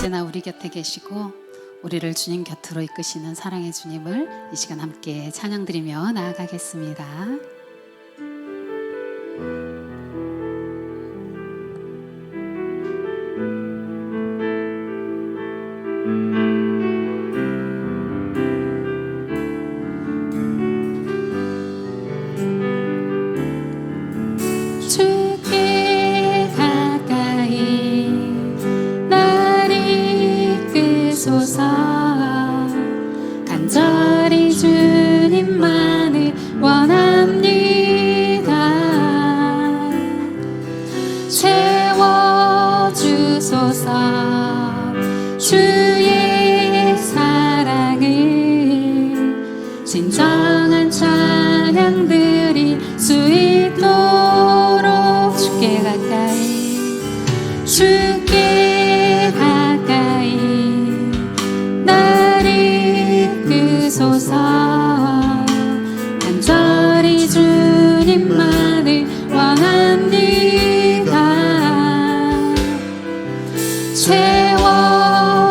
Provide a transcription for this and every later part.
언제나 우리 곁에 계시고 우리를 주님 곁으로 이끄시는 사랑의 주님을 이 시간 함께 찬양드리며 나아가겠습니다. 주께 가까이 날 이끄소서. 간절히 주님만을 원합니다. 채워주소서. 주의 사랑을 진정한 찬양들이 수 있도록 주께 가까이 날 이끄소서. 간절히 주님만을 원합니다.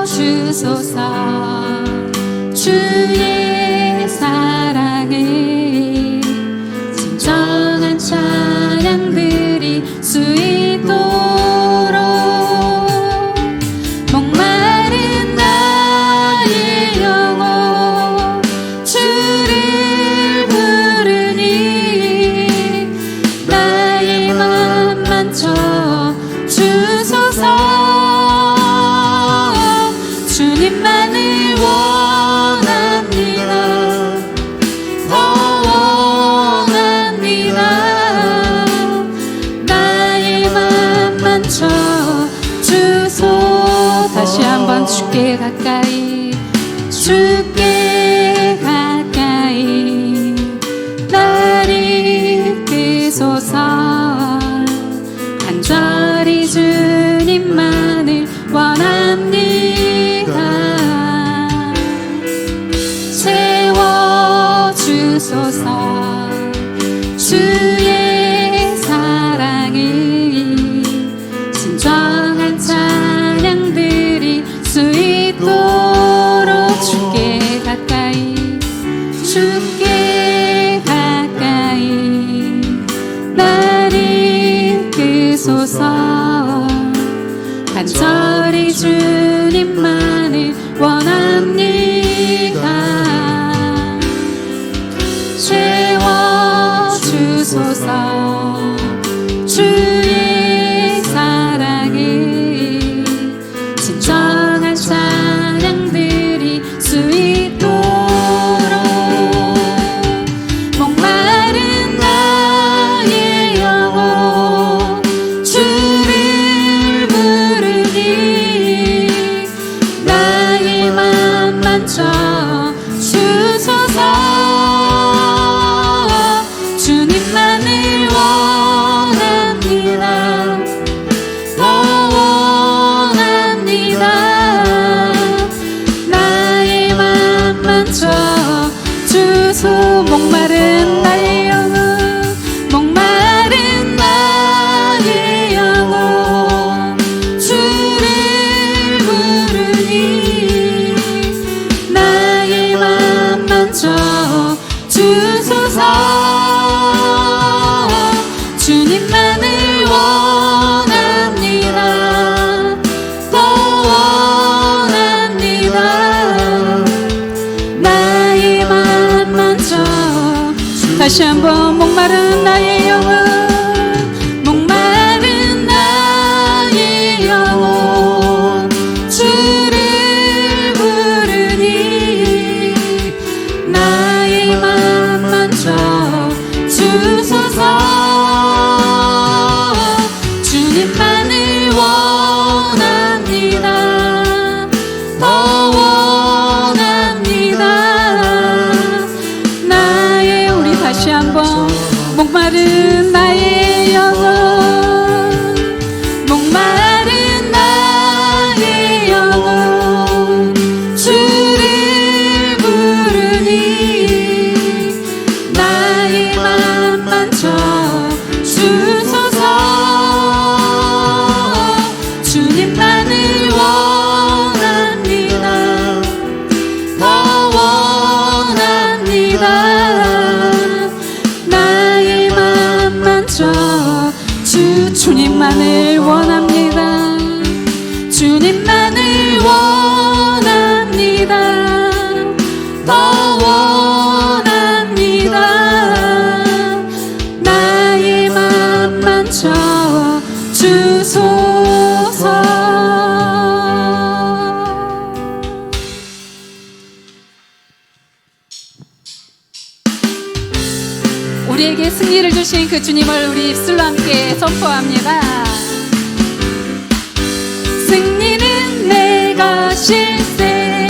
채워주소서. 주의 사랑을 진정한 찬양들이 수 있도록 목마른 나의 영혼 주를 부르니 나의 맘 만져 주소서. 주님만을 원합니다. 더 원합니다. 나의 맘 만져 주소. 다시 한번 주께 가까이 날 이끄소서. 간절히 주님만을 원합니다. 채워주소서. 주의 사랑을 진정한 찬양들이 수 있도록 주께 가까이 날 이끄소서. 간절히 주님만을 원합니다. 채워주소서. 주의 사랑을 진정한 찬양들이 수 있도록 목마른 나의 영혼 주를 부르니 나의 맘 만져 주소서. 주님만을 원합니다. 더 원합니다. 나의 맘 만져 주소. 목마른 나의 영혼 주를 부르니 나의 맘 만져 주소서. 주님만을 원합니다. 더 원합니다. 나의 맘 만져. 다시 한번 목마른 나의 영혼 주를 부르니 나의 맘 만져 주소서. 주님만을 원합니다. 더 원합니다. 나의 우리 다시 한번 목마른 나의 영혼 주를 부르니 나의 맘 만져 주소서. 주님만을 원합니다. 주님만을 원합니다. 주님만을 원합니다. 더 원합니다. 나의 맘만 채워 주소서. 우리에게 승리를 주신 그 주님을 우리 입술로 함께 선포합니다. 승리는 내가 실세,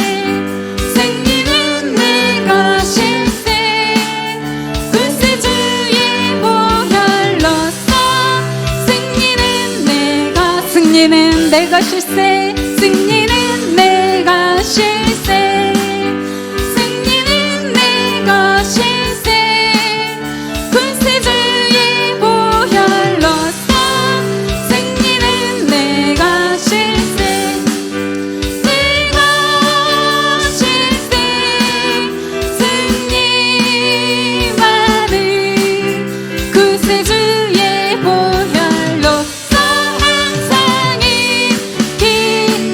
승리는 내가 실세, 구세주의 보혈로써 승리는 내가 실세, 승리는 내가 실세, 승리는 내가 실세, 구세주의 보혈로써 승리는 내가 실세, 내가 실세, 승리만을 구세주의 보혈로써 항상 있기.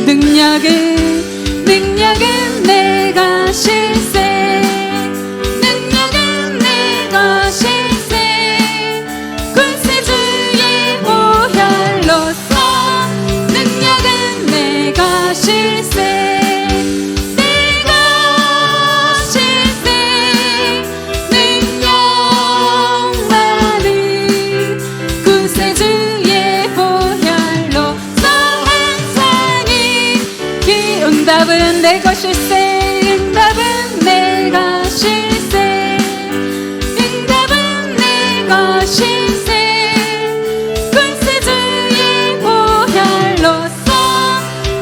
능력은 내가 실세, 능력은 내가 실세, 구세주의 보혈로써 능력은 내가 실세, 내가 실세, 능력만을 구세주의 보혈로써 항상 있기. 응답은 내가 실세, 응답은 내가 실세, 응답은 내가 실세, 구세주의 보혈로써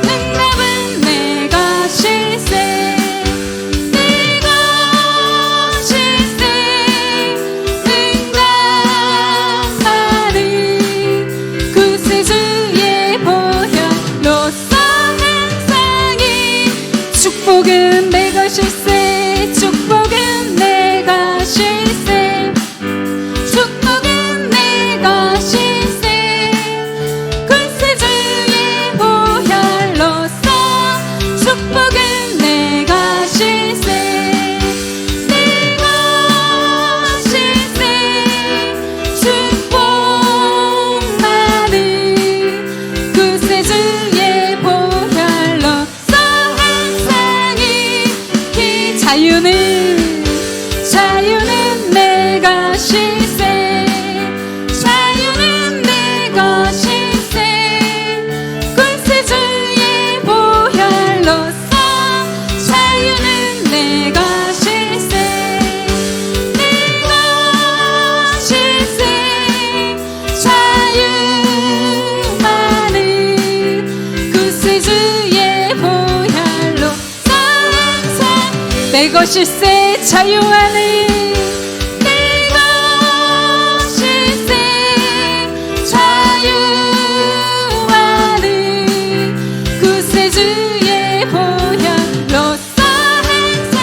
응답은 내가 실세, 내가 실세, 응답만을 구세주의 보혈로써 항상 축복은 내가 실세, 축복은 내가 실세, 축복은 내가 실세, 구세주의 보혈로써 축복은 내가 실세, 내가 실세, 축복만을 구세주의 보혈로써 항상 있기. 자유는 내가 실세, 자유는 내가 실세, 구세주의 보혈로써 자유는 내가 실세, 내가 실세, 자유만을 구세주의 보혈로써 항상 내가 실세, 자유만을 내가 실세, 자유만을 구세주의 보혈로써 항상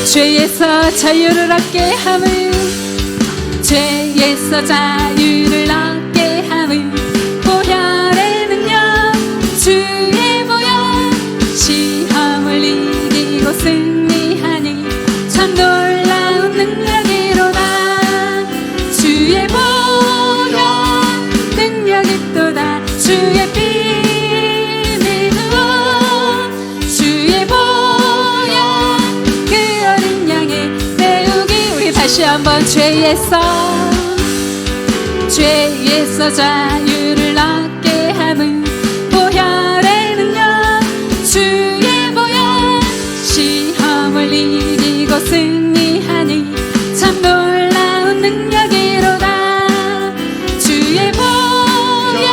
죄에서 자유를 얻게 함을, 죄에서 자유를 얻게 함을, 보혈의 능력 주의 보혈 시험을 이기고 승리하니 참 놀라운 능력이로다. 주의 보혈 능력이 또다. 주의 피 믿어 주의 보혈 그 어린 양의 배우기. 우리 다시 한번 죄에서 자유를 얻게 함은 보혈의 능력 주의 보혈 시험을 이기고 승리하니 참 놀라운 능력이로다. 주의 보혈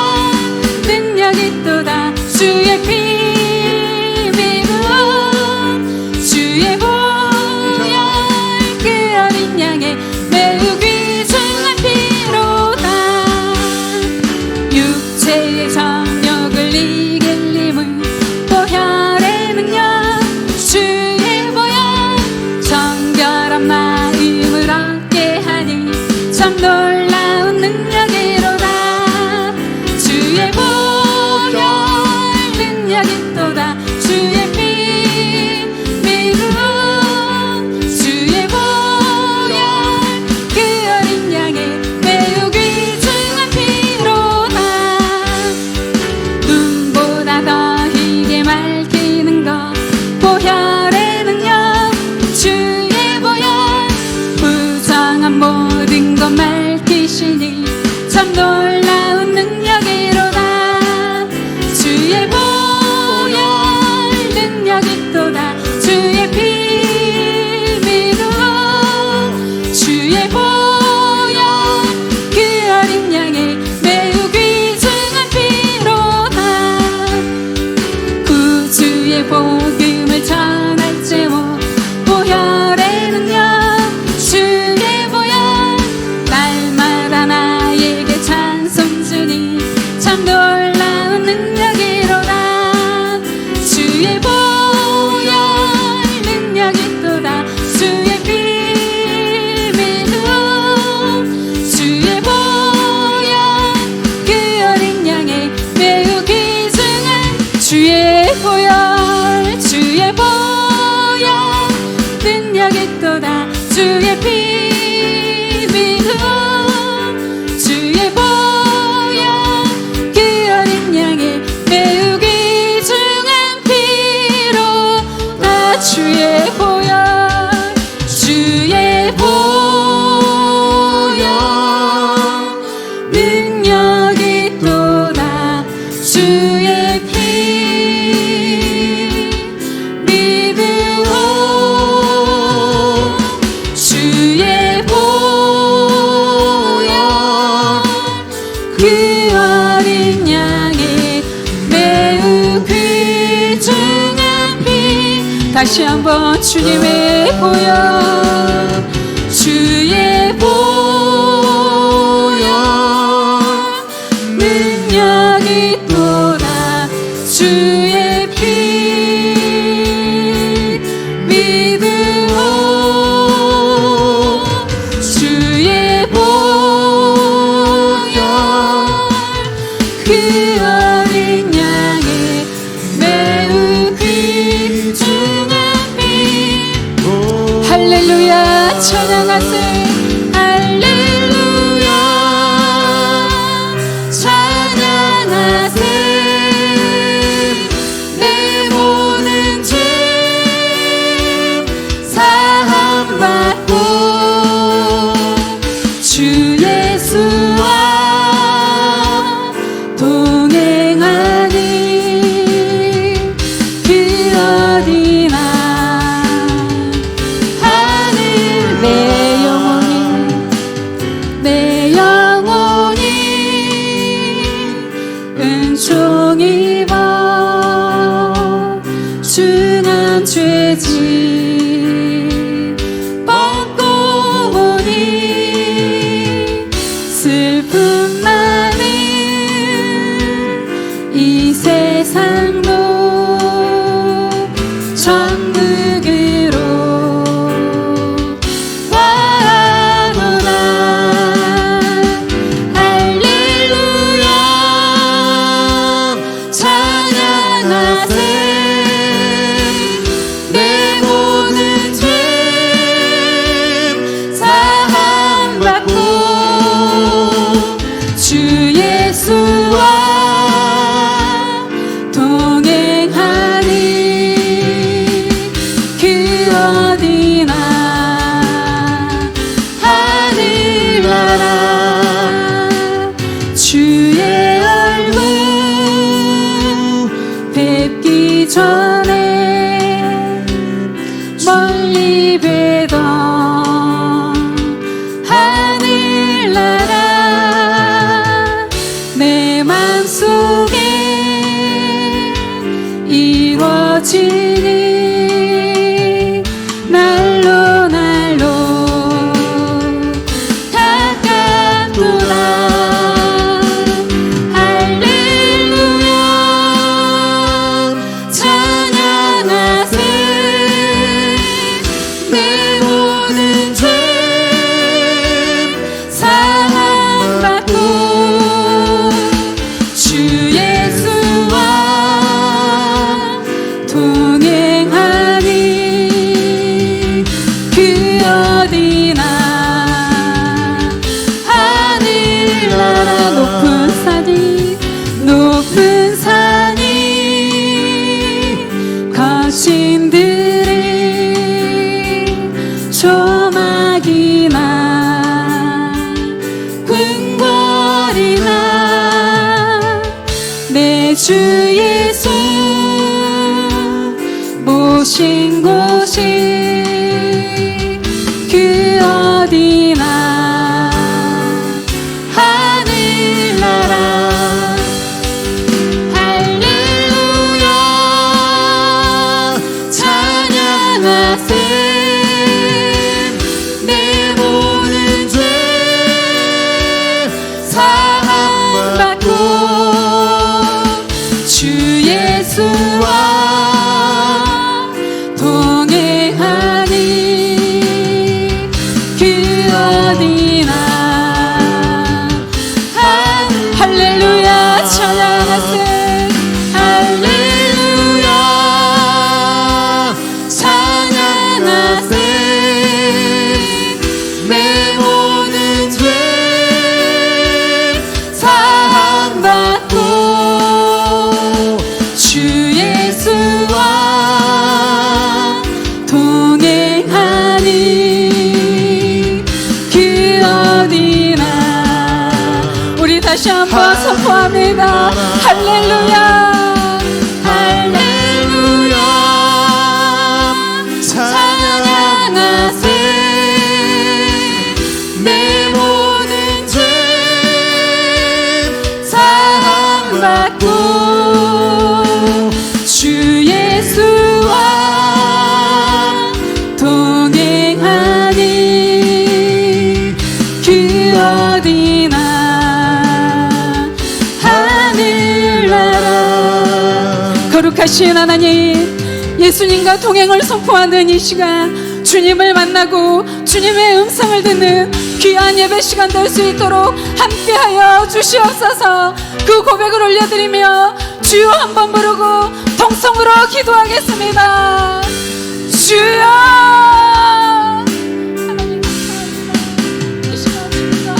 능력이 또다. 주의 피 믿어 주의 보혈 그 어린 양의 매우 귀중한 피로다. 육체의 정욕을 이길 힘은 보혈의 능력 주의 보혈 정결한 마음을 얻게 하니 참 놀라운 능력이로다. 주의 능력있도다 주의 피 믿음 주의 보혈 그 어린 양의 매우 귀중한 피로다 눈보다 더 희게 맑히는 것 보혈의 능력 주의 보혈 부정한 모든 것 맑히시니 참 놀라운 능력이로다 주의 보혈 능력있도다 주의 피 믿음 주의 보혈 그 어린 양의 매우 귀중한 피로다 구주의 복음을 전할 제목 보혈의 능력 주의 보혈 날마다 나에게 찬송 주니 참 놀라운 능력이로다 주의 보혈 능력있도다 주의 피 믿음 주의 보혈 그 어린 양의 매우 귀중한 주의 보혈 주의 보혈 능력있도다 주의 피 믿음 주의 보혈 그 어린 양의 매우 귀중한 피로다 주의 보혈 주의 보혈 능력있도다 주의 피 믿음 주의 보혈 그 어린 양의 매우 귀중한 피 다시 한번 주님의 보혈 주의 보혈 능력있도다 주의 피 믿음 주의 보혈 그 어린 양의 매우 귀중한 피 할렐루야 찬양하세 할렐루야 찬양하세 내 모든 죄 사함받고 주 예수와 동행하니 그 어디나 하늘 내 영혼이 은총 입어 중한 죄짐 벗고 오니 슬픔 많은 이 세상도 천국으로 와노나 할렐루야 찬양하세 내 모든 죄 사함받고 주 예수와 동행하니 그 어디나 하늘나라 주의 얼굴 뵙기 전에 멀리 뵈던 하늘나라 내 맘속에 이루어지니 날로 날로 가깝도다 할렐루야 찬양하세 내 모든 죄 사함받고 주 예수와 여신들이 조막이나 궁궐이나 내 주 예수 모신 곳이 그 어디나 하늘나라 할렐루야 찬양하세 내 모든 죄 사함받고 주 예수와 동행하니 그 어디나 할렐루야 찬양하세 할렐루야 찬양하세 내 모든 죄 사함받고 주 예수와 동행하니 그 어디나 우리 다시 한번 선포합니다. 할렐루야 할렐루야 찬양하세 내 모든 죄 사함받고 주 예수와 동행하니 그 어디나 하늘나라 거룩하신 하나님 예수님과 동행을 선포하는 이 시간 주님을 만나고 주님의 음성을 듣는 귀한 예배 시간 될 수 있도록 함께하여 주시옵소서. 그 고백을 올려드리며 주여 한번 부르고 통성으로 기도하겠습니다. 주여 하나님 감사합니다. 이 시간 주님과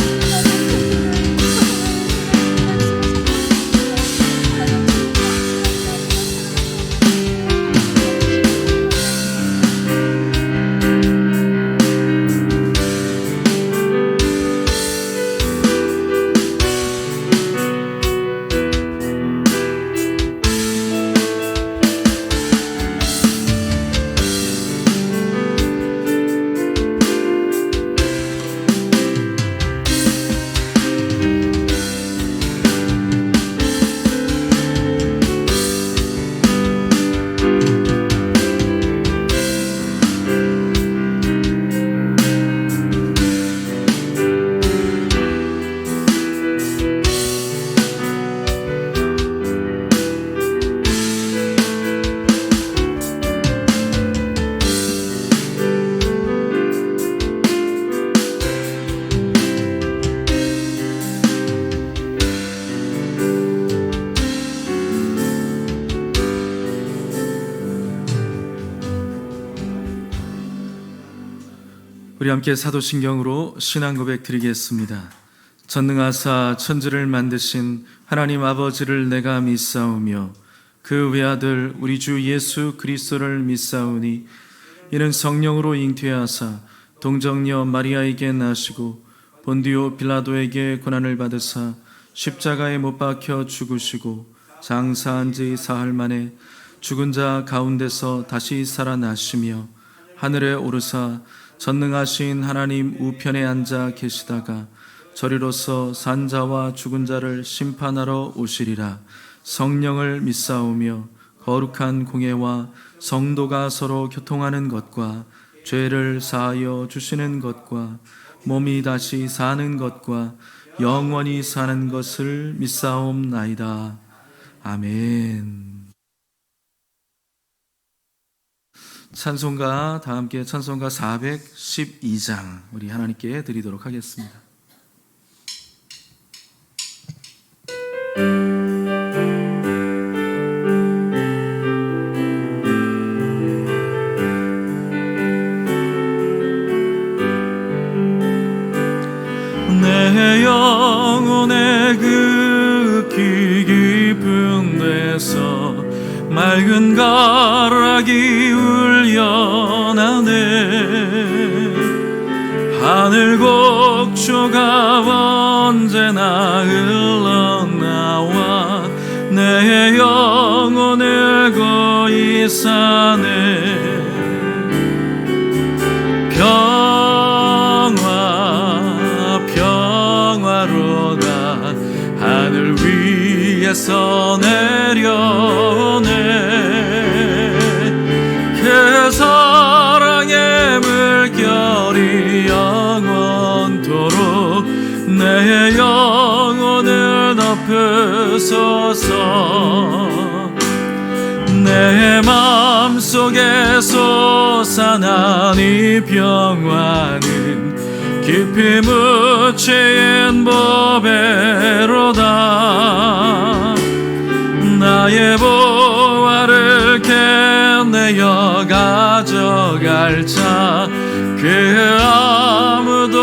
우리 함께 사도신경으로 신앙 고백 드리겠습니다. 전능하사 천지를 만드신 하나님 아버지를 내가 믿사오며 그 외아들 우리 주 예수 그리스도를 믿사오니 이는 성령으로 잉태하사 동정녀 마리아에게 나시고 본디오 빌라도에게 고난을 받으사 십자가에 못 박혀 죽으시고 장사한 지 사흘 만에 죽은 자 가운데서 다시 살아나시며 하늘에 오르사 전능하신 하나님 우편에 앉아 계시다가 저리로서 산 자와 죽은 자를 심판하러 오시리라. 성령을 믿사오며 거룩한 공예와 성도가 서로 교통하는 것과 죄를 사하여 주시는 것과 몸이 다시 사는 것과 영원히 사는 것을 믿사옵나이다. 아멘. 찬송가 다 함께 찬송가 412장 우리 하나님께 드리도록 하겠습니다. 내 영혼의 그 깊은 데서 맑은 가락이 울려나네. 하늘 곡조가 언제나 흘러나와 내 영혼을 거이 사네. 평화로다 하늘 위에서 내려오네. 그 사랑의 물결이 영원토록 내 영혼을 덮으소서. 내 맘속에 솟아난 이 평화는 깊이 묻힌 보배로다. 나의 보화를 캐내어 가져갈 자 그 아무도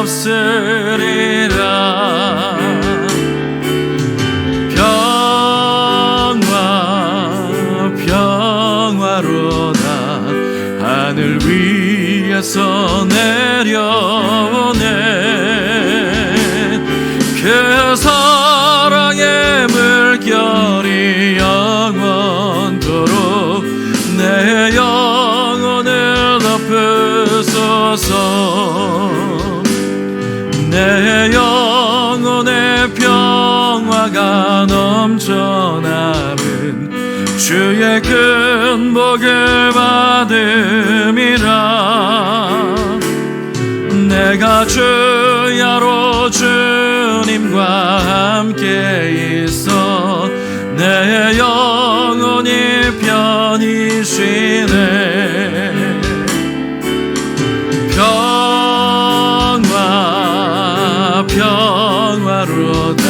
없으리라. 평화로다 하늘 위에서 내려오네. 그 사랑의 물결이 영원토록 내 영혼을 덮으소서. 내 영혼의 평화가 넘쳐남은 주의 큰 복을 받음이라. 내가 주야로 주님과 함께 있어 내 영혼이 편히 쉬네. 평화로다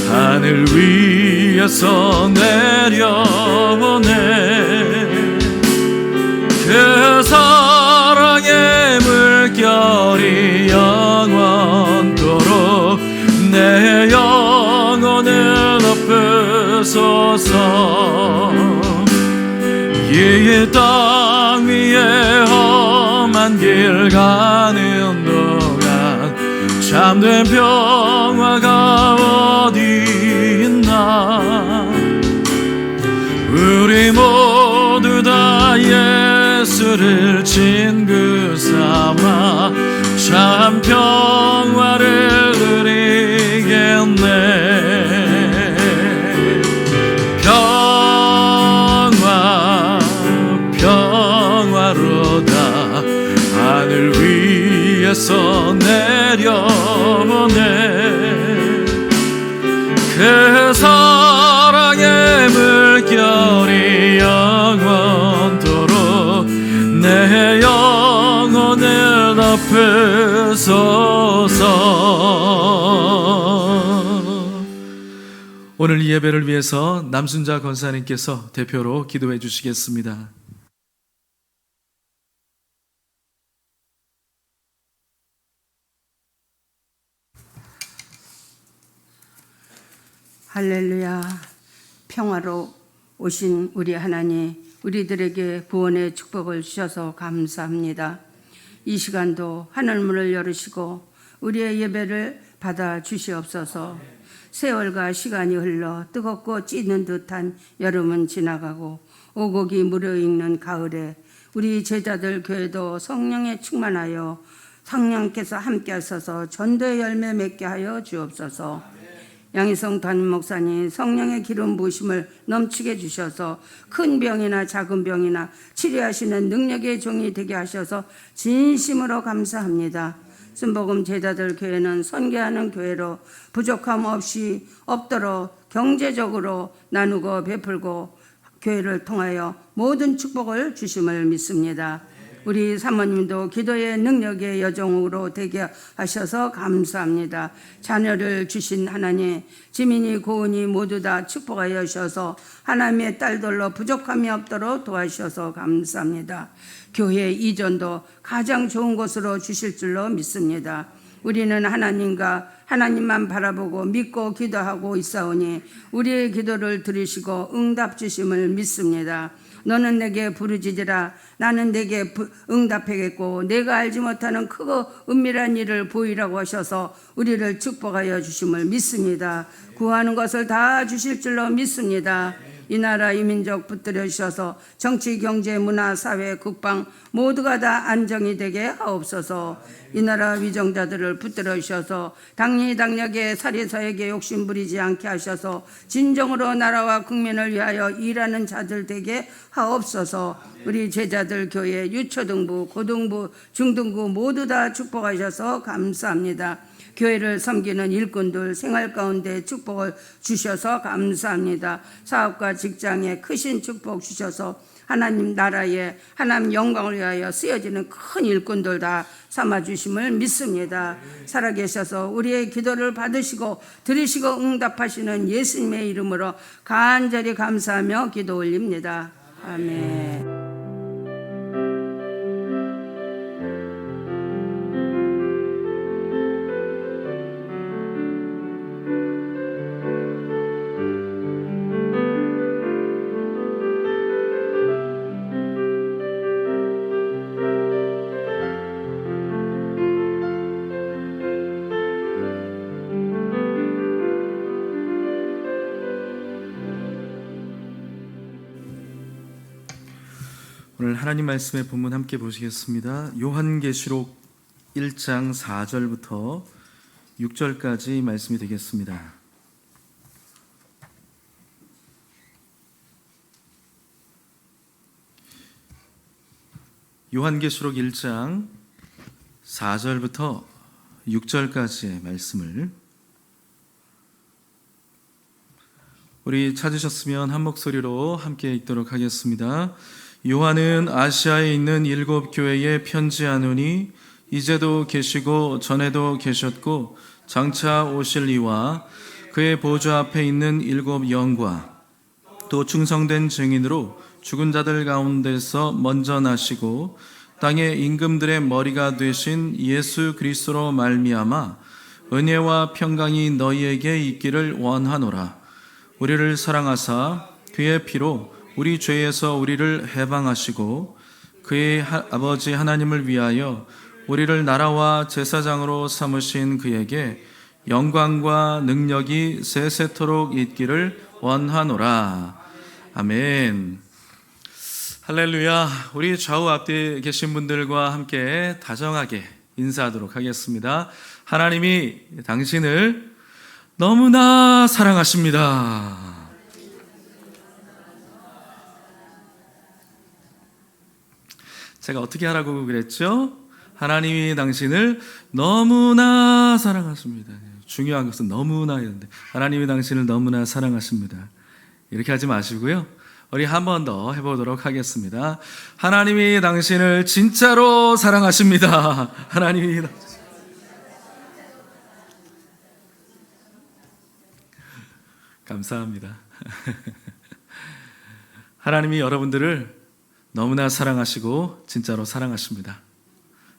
하늘 위에서 내려오네. 그 사랑의 물결이 영원토록 내 영혼을 덮으소서. 이 땅 위에 험한 길 가는 동안 참된 평화가 어디 있나. 우리 모두 다 예수를 친구 삼아 참 평화를 누리겠네. 평화로다 하늘 위에서 내려오네. 그 사랑의 물결이 영원토록 내 영혼을 덮으소서. 오늘 이 예배를 위해서 남순자 권사님께서 대표로 기도해 주시겠습니다. 할렐루야. 평화로 오신 우리 하나님, 우리들에게 구원의 축복을 주셔서 감사합니다. 이 시간도 하늘문을 열으시고 우리의 예배를 받아 주시옵소서. 세월과 시간이 흘러 뜨겁고 찌는 듯한 여름은 지나가고 오곡이 무르익는 가을에 우리 제자들 교회도 성령에 충만하여 성령께서 함께 하셔서 전도의 열매 맺게 하여 주옵소서. 양희성 담임 목사님 성령의 기름 부으심을 넘치게 주셔서 큰 병이나 작은 병이나 치료하시는 능력의 종이 되게 하셔서 진심으로 감사합니다. 순복음 제자들 교회는 선교하는 교회로 부족함 없이 없도록 경제적으로 나누고 베풀고 교회를 통하여 모든 축복을 주심을 믿습니다. 우리 사모님도 기도의 능력의 여정으로 되게 하셔서 감사합니다. 자녀를 주신 하나님, 지민이 고은이 모두 다 축복하여 주셔서 하나님의 딸들로 부족함이 없도록 도와주셔서 감사합니다. 교회 이전도 가장 좋은 곳으로 주실 줄로 믿습니다. 우리는 하나님만 바라보고 믿고 기도하고 있사오니 우리의 기도를 들으시고 응답 주심을 믿습니다. 너는 내게 부르짖으라. 나는 내게 응답하겠고 내가 알지 못하는 크고 은밀한 일을 보이라고 하셔서 우리를 축복하여 주심을 믿습니다. 구하는 것을 다 주실 줄로 믿습니다. 이 나라 이 민족 붙들어 주셔서 정치, 경제, 문화, 사회, 국방 모두가 다 안정이 되게 하옵소서. 이 나라 위정자들을 붙들어 주셔서 당리당략에 사리사에게 욕심 부리지 않게 하셔서 진정으로 나라와 국민을 위하여 일하는 자들 되게 하옵소서. 우리 제자들 교회 유초등부, 고등부, 중등부 모두 다 축복하셔서 감사합니다. 교회를 섬기는 일꾼들 생활 가운데 축복을 주셔서 감사합니다. 사업과 직장에 크신 축복 주셔서 하나님 나라에 하나님 영광을 위하여 쓰여지는 큰 일꾼들 다 삼아주심을 믿습니다. 살아계셔서 우리의 기도를 받으시고 들으시고 응답하시는 예수님의 이름으로 간절히 감사하며 기도 올립니다. 아멘. 오늘 하나님 말씀의 본문 함께 보시겠습니다. 요한계시록 1장 4절부터 6절까지 말씀이 되겠습니다. 요한계시록 1장 4절부터 6절까지의 말씀을 우리 찾으셨으면 한 목소리로 함께 읽도록 하겠습니다. 요한은 아시아에 있는 7 교회에 편지하노니 이제도 계시고 전에도 계셨고 장차 오실 이와 그의 보좌 앞에 있는 7 영과 또 충성된 증인으로 죽은 자들 가운데서 먼저 나시고 땅의 임금들의 머리가 되신 예수 그리스도로 말미암아 은혜와 평강이 너희에게 있기를 원하노라. 우리를 사랑하사 그의 피로 우리 죄에서 우리를 해방하시고 그의 아버지 하나님을 위하여 우리를 나라와 제사장으로 삼으신 그에게 영광과 능력이 세세토록 있기를 원하노라. 아멘. 할렐루야. 우리 좌우 앞뒤에 계신 분들과 함께 다정하게 인사하도록 하겠습니다. 하나님이 당신을 너무나 사랑하십니다. 제가 어떻게 하라고 그랬죠? 하나님이 당신을 너무나 사랑하십니다. 중요한 것은 너무나였는데 하나님이 당신을 너무나 사랑하십니다. 이렇게 하지 마시고요. 우리 한 번 더 해보도록 하겠습니다. 하나님이 당신을 진짜로 사랑하십니다. 하나님이 감사합니다. 하나님이 여러분들을 너무나 사랑하시고 진짜로 사랑하십니다.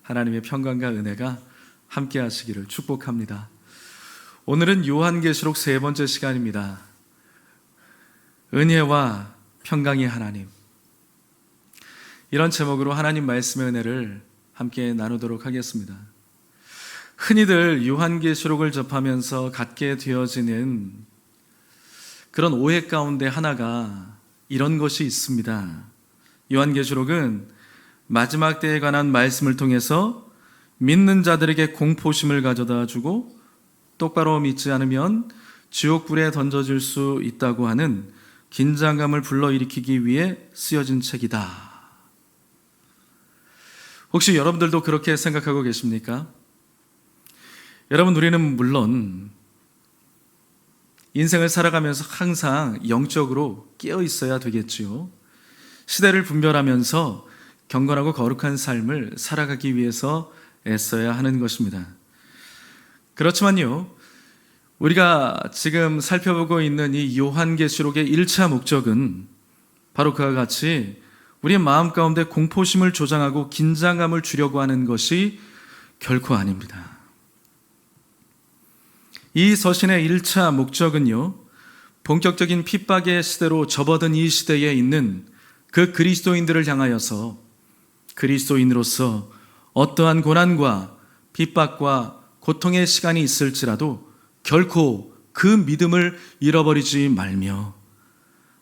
하나님의 평강과 은혜가 함께 하시기를 축복합니다. 오늘은 요한계시록 3번째 시간입니다. 은혜와 평강의 하나님. 이런 제목으로 하나님 말씀의 은혜를 함께 나누도록 하겠습니다. 흔히들 요한계시록을 접하면서 갖게 되어지는 그런 오해 가운데 하나가 이런 것이 있습니다. 요한계시록은 마지막 때에 관한 말씀을 통해서 믿는 자들에게 공포심을 가져다 주고 똑바로 믿지 않으면 지옥불에 던져질 수 있다고 하는 긴장감을 불러일으키기 위해 쓰여진 책이다. 혹시 여러분들도 그렇게 생각하고 계십니까? 여러분, 우리는 물론 인생을 살아가면서 항상 영적으로 깨어 있어야 되겠지요. 시대를 분별하면서 경건하고 거룩한 삶을 살아가기 위해서 애써야 하는 것입니다. 그렇지만요, 우리가 지금 살펴보고 있는 이 요한계시록의 1차 목적은 바로 그와 같이 우리의 마음 가운데 공포심을 조장하고 긴장감을 주려고 하는 것이 결코 아닙니다. 이 서신의 1차 목적은요, 본격적인 핍박의 시대로 접어든 이 시대에 있는 그 그리스도인들을 향하여서 그리스도인으로서 어떠한 고난과 핍박과 고통의 시간이 있을지라도 결코 그 믿음을 잃어버리지 말며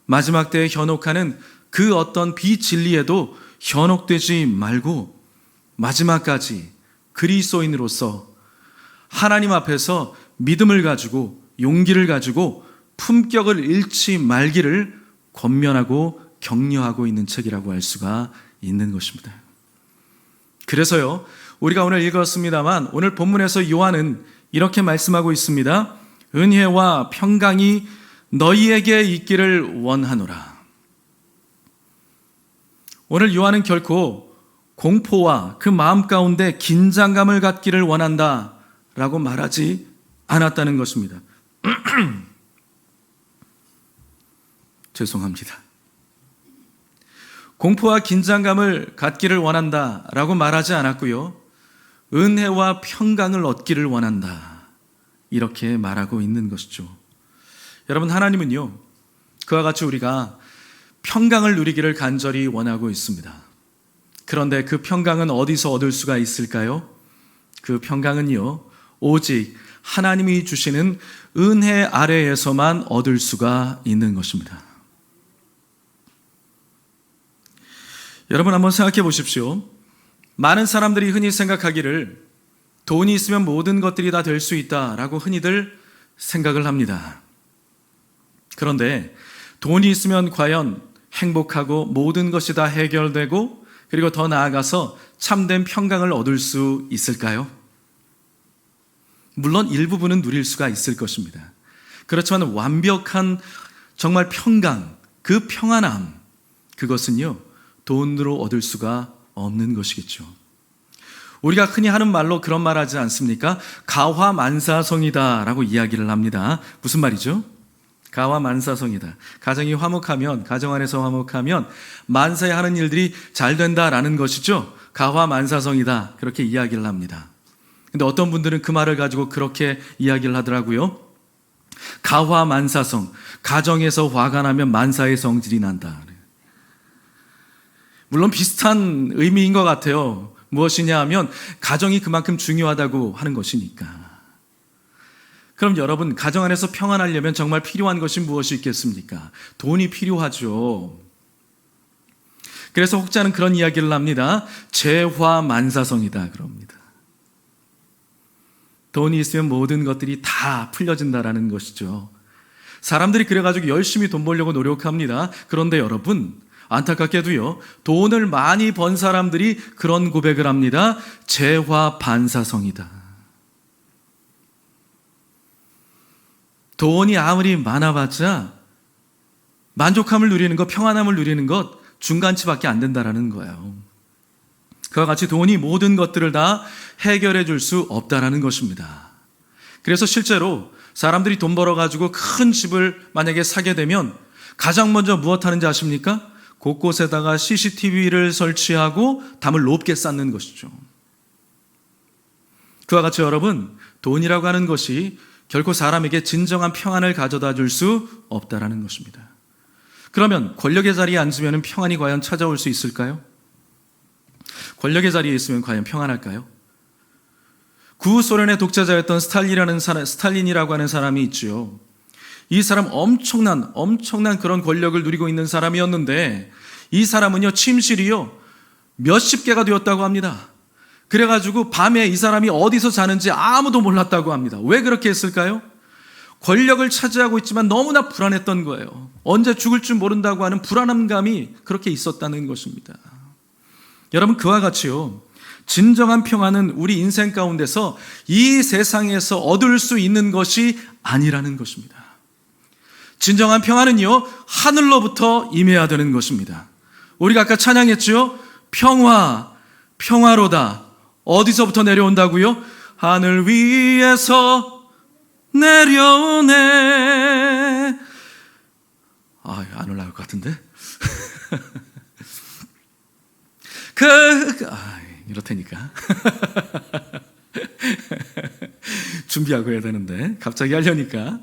마지막 때에 현혹하는 그 어떤 비진리에도 현혹되지 말고 마지막까지 그리스도인으로서 하나님 앞에서 믿음을 가지고 용기를 가지고 품격을 잃지 말기를 권면하고 격려하고 있는 책이라고 할 수가 있는 것입니다. 그래서요, 우리가 오늘 읽었습니다만 오늘 본문에서 요한은 이렇게 말씀하고 있습니다. 은혜와 평강이 너희에게 있기를 원하노라. 오늘 요한은 결코 공포와 그 마음 가운데 긴장감을 갖기를 원한다 라고 말하지 않았다는 것입니다. 죄송합니다. 공포와 긴장감을 갖기를 원한다 라고 말하지 않았고요, 은혜와 평강을 얻기를 원한다 이렇게 말하고 있는 것이죠. 여러분, 하나님은요, 그와 같이 우리가 평강을 누리기를 간절히 원하고 있습니다. 그런데 그 평강은 어디서 얻을 수가 있을까요? 그 평강은요, 오직 하나님이 주시는 은혜 아래에서만 얻을 수가 있는 것입니다. 여러분, 한번 생각해 보십시오. 많은 사람들이 흔히 생각하기를 돈이 있으면 모든 것들이 다 될 수 있다라고 흔히들 생각을 합니다. 그런데 돈이 있으면 과연 행복하고 모든 것이 다 해결되고 그리고 더 나아가서 참된 평강을 얻을 수 있을까요? 물론 일부분은 누릴 수가 있을 것입니다. 그렇지만 완벽한 정말 평강, 그 평안함, 그것은요, 돈으로 얻을 수가 없는 것이겠죠. 우리가 흔히 하는 말로 그런 말 하지 않습니까? 가화만사성이다 라고 이야기를 합니다. 무슨 말이죠? 가화만사성이다. 가정이 화목하면, 가정 안에서 화목하면 만사에 하는 일들이 잘 된다라는 것이죠. 가화만사성이다, 그렇게 이야기를 합니다. 근데 어떤 분들은 그 말을 가지고 그렇게 이야기를 하더라고요. 가화만사성, 가정에서 화가 나면 만사의 성질이 난다. 물론 비슷한 의미인 것 같아요. 무엇이냐 하면 가정이 그만큼 중요하다고 하는 것이니까. 그럼 여러분, 가정 안에서 평안하려면 정말 필요한 것이 무엇이 있겠습니까? 돈이 필요하죠. 그래서 혹자는 그런 이야기를 합니다. 재화만사성이다 그럽니다. 돈이 있으면 모든 것들이 다 풀려진다라는 것이죠. 사람들이 그래가지고 열심히 돈 벌려고 노력합니다. 그런데 여러분, 안타깝게도요, 돈을 많이 번 사람들이 그런 고백을 합니다. 재화반사성이다. 돈이 아무리 많아봤자 만족함을 누리는 것, 평안함을 누리는 것 중간치밖에 안 된다라는 거예요. 그와 같이 돈이 모든 것들을 다 해결해 줄 수 없다라는 것입니다. 그래서 실제로 사람들이 돈 벌어가지고 큰 집을 만약에 사게 되면 가장 먼저 무엇 하는지 아십니까? 곳곳에다가 CCTV를 설치하고 담을 높게 쌓는 것이죠. 그와 같이 여러분, 돈이라고 하는 것이 결코 사람에게 진정한 평안을 가져다 줄 수 없다라는 것입니다. 그러면 권력의 자리에 앉으면 평안이 과연 찾아올 수 있을까요? 권력의 자리에 있으면 과연 평안할까요? 구소련의 독재자였던 스탈린이라고 하는 사람이 있죠. 이 사람 엄청난 그런 권력을 누리고 있는 사람이었는데 이 사람은요, 침실이요 몇십 개가 되었다고 합니다. 그래가지고 밤에 이 사람이 어디서 자는지 아무도 몰랐다고 합니다. 왜 그렇게 했을까요? 권력을 차지하고 있지만 너무나 불안했던 거예요. 언제 죽을 줄 모른다고 하는 불안함감이 그렇게 있었다는 것입니다. 여러분, 그와 같이요, 진정한 평안은 우리 인생 가운데서 이 세상에서 얻을 수 있는 것이 아니라는 것입니다. 진정한 평안은요, 하늘로부터 임해야 되는 것입니다. 우리가 아까 찬양했죠? 평화로다. 어디서부터 내려온다고요? 하늘 위에서 내려오네. 안 올라갈 것 같은데? 이렇다니까. 준비하고 해야 되는데 갑자기 하려니까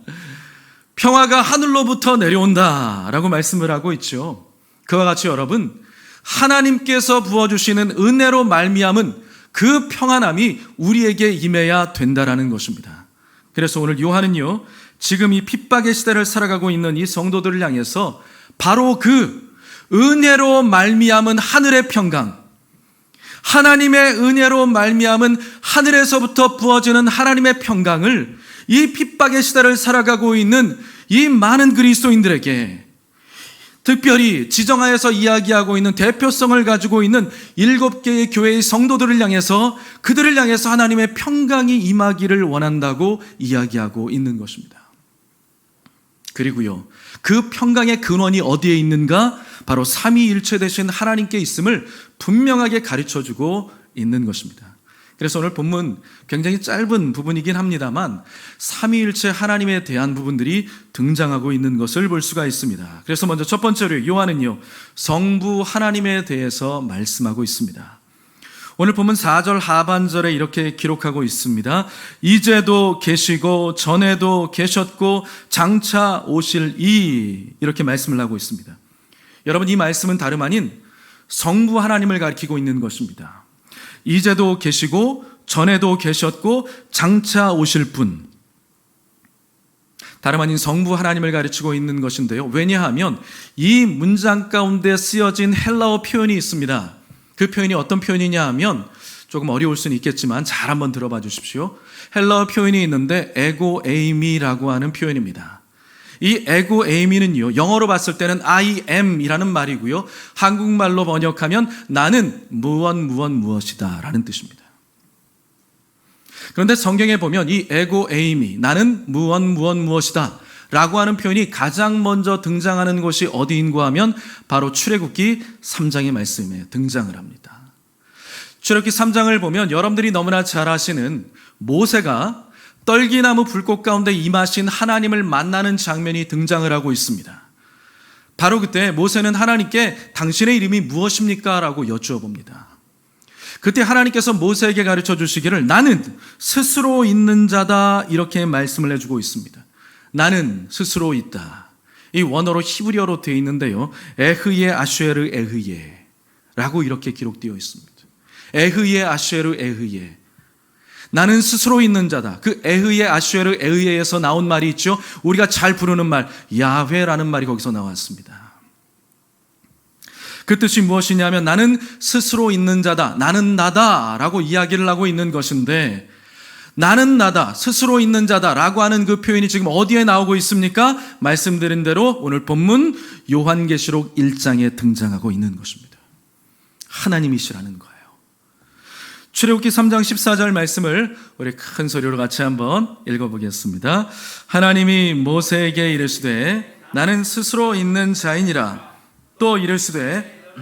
평화가 하늘로부터 내려온다라고 말씀을 하고 있죠. 그와 같이 여러분, 하나님께서 부어주시는 은혜로 말미암은 그 평안함이 우리에게 임해야 된다라는 것입니다. 그래서 오늘 요한은요, 지금 이 핍박의 시대를 살아가고 있는 이 성도들을 향해서 바로 그 은혜로 말미암은 하늘의 평강, 하나님의 은혜로 말미암은 하늘에서부터 부어지는 하나님의 평강을 이 핍박의 시대를 살아가고 있는 이 많은 그리스도인들에게, 특별히 지정하에서 이야기하고 있는 대표성을 가지고 있는 7개의 교회의 성도들을 향해서, 그들을 향해서 하나님의 평강이 임하기를 원한다고 이야기하고 있는 것입니다. 그리고요, 그 평강의 근원이 어디에 있는가? 바로 삼위일체 되신 하나님께 있음을 분명하게 가르쳐주고 있는 것입니다. 그래서 오늘 본문 굉장히 짧은 부분이긴 합니다만 삼위일체 하나님에 대한 부분들이 등장하고 있는 것을 볼 수가 있습니다. 그래서 먼저 첫 번째로 요한은요, 성부 하나님에 대해서 말씀하고 있습니다. 오늘 본문 4절 하반절에 이렇게 기록하고 있습니다. 이제도 계시고 전에도 계셨고 장차 오실 이렇게 말씀을 하고 있습니다. 여러분, 이 말씀은 다름 아닌 성부 하나님을 가리키고 있는 것입니다. 이제도 계시고 전에도 계셨고 장차 오실 분, 다름 아닌 성부 하나님을 가르치고 있는 것인데요. 왜냐하면 이 문장 가운데 쓰여진 헬라어 표현이 있습니다. 그 표현이 어떤 표현이냐 하면 조금 어려울 수는 있겠지만 잘 한번 들어봐 주십시오. 헬라어 표현이 있는데 에고 에이미라고 하는 표현입니다. 이 에고 에이미는요, 영어로 봤을 때는 I am 이라는 말이고요, 한국말로 번역하면 나는 무엇이다 라는 뜻입니다. 그런데 성경에 보면 이 에고 에이미, 나는 무엇이다 라고 하는 표현이 가장 먼저 등장하는 곳이 어디인가 하면 바로 출애굽기 3장의 말씀에 등장을 합니다. 출애굽기 3장을 보면 여러분들이 너무나 잘 아시는 모세가 떨기나무 불꽃 가운데 임하신 하나님을 만나는 장면이 등장을 하고 있습니다. 바로 그때 모세는 하나님께 당신의 이름이 무엇입니까? 라고 여쭈어 봅니다. 그때 하나님께서 모세에게 가르쳐 주시기를 나는 스스로 있는 자다 이렇게 말씀을 해주고 있습니다. 나는 스스로 있다. 이 원어로 히브리어로 되어 있는데요, 에흐예 아슈에르 에흐예 라고 이렇게 기록되어 있습니다. 에흐예 아슈에르 에흐예, 나는 스스로 있는 자다. 그 에흐예 아슈에르 에흐예에서 나온 말이 있죠. 우리가 잘 부르는 말 야훼라는 말이 거기서 나왔습니다. 그 뜻이 무엇이냐면 나는 스스로 있는 자다, 나는 나다 라고 이야기를 하고 있는 것인데, 나는 나다, 스스로 있는 자다 라고 하는 그 표현이 지금 어디에 나오고 있습니까? 말씀드린 대로 오늘 본문 요한계시록 1장에 등장하고 있는 것입니다. 하나님이시라는 거예요. 출애굽기 3장 14절 말씀을 우리 큰 소리로 같이 한번 읽어보겠습니다. 하나님이 모세에게 이르시되 나는 스스로 있는 자이니라. 또 이르시되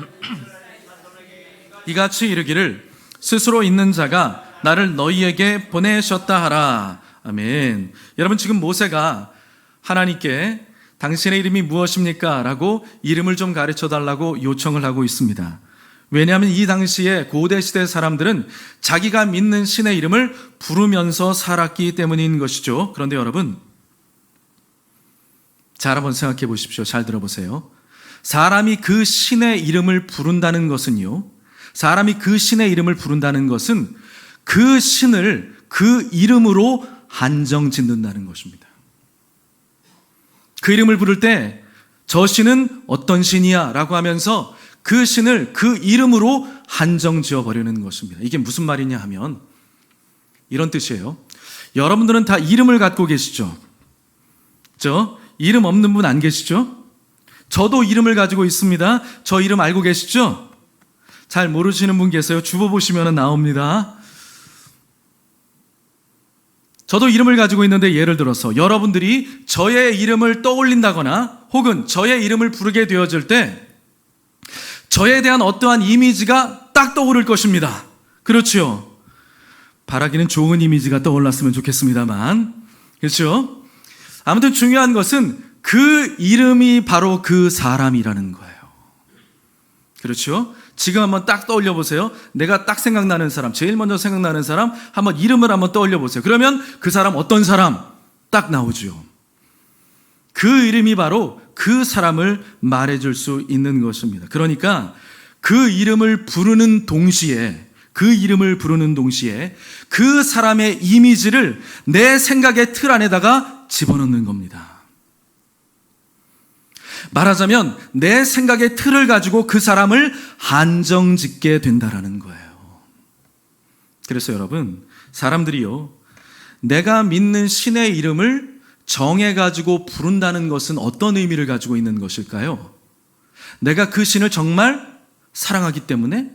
이같이 이르기를 스스로 있는 자가 나를 너희에게 보내셨다 하라. 아멘. 여러분, 지금 모세가 하나님께 당신의 이름이 무엇입니까? 라고 이름을 좀 가르쳐 달라고 요청을 하고 있습니다. 왜냐하면 이 당시에 고대시대 사람들은 자기가 믿는 신의 이름을 부르면서 살았기 때문인 것이죠. 그런데 여러분, 잘 한번 생각해 보십시오. 잘 들어보세요. 사람이 그 신의 이름을 부른다는 것은요, 사람이 그 신의 이름을 부른다는 것은 그 신을 그 이름으로 한정 짓는다는 것입니다. 그 이름을 부를 때 저 신은 어떤 신이야 라고 하면서 그 신을 그 이름으로 한정 지어버리는 것입니다. 이게 무슨 말이냐 하면 이런 뜻이에요. 여러분들은 다 이름을 갖고 계시죠? 이름 없는 분 안 계시죠? 저도 이름을 가지고 있습니다. 저 이름 알고 계시죠? 잘 모르시는 분 계세요? 주보 보시면 나옵니다. 저도 이름을 가지고 있는데, 예를 들어서 여러분들이 저의 이름을 떠올린다거나 혹은 저의 이름을 부르게 되어질 때 저에 대한 어떠한 이미지가 딱 떠오를 것입니다. 그렇죠? 바라기는 좋은 이미지가 떠올랐으면 좋겠습니다만, 그렇죠? 아무튼 중요한 것은 그 이름이 바로 그 사람이라는 거예요. 그렇죠? 지금 한번 딱 떠올려 보세요. 내가 딱 생각나는 사람, 제일 먼저 생각나는 사람, 한번 이름을 한번 떠올려 보세요. 그러면 그 사람 어떤 사람 딱 나오죠. 그 이름이 바로 그 사람을 말해줄 수 있는 것입니다. 그러니까 그 이름을 부르는 동시에 그 사람의 이미지를 내 생각의 틀 안에다가 집어넣는 겁니다. 말하자면 내 생각의 틀을 가지고 그 사람을 한정 짓게 된다라는 거예요. 그래서 여러분, 사람들이요, 내가 믿는 신의 이름을 정해가지고 부른다는 것은 어떤 의미를 가지고 있는 것일까요? 내가 그 신을 정말 사랑하기 때문에,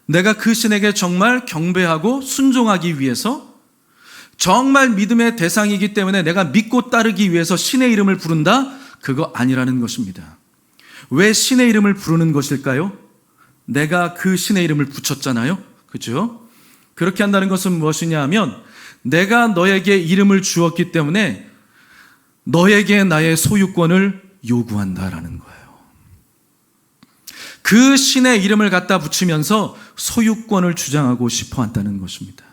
내가 그 신에게 정말 경배하고 순종하기 위해서, 정말 믿음의 대상이기 때문에 내가 믿고 따르기 위해서 신의 이름을 부른다? 그거 아니라는 것입니다. 왜 신의 이름을 부르는 것일까요? 내가 그 신의 이름을 붙였잖아요. 그렇죠? 그렇게 한다는 것은 무엇이냐 하면, 내가 너에게 이름을 주었기 때문에 너에게 나의 소유권을 요구한다라는 거예요. 그 신의 이름을 갖다 붙이면서 소유권을 주장하고 싶어 한다는 것입니다.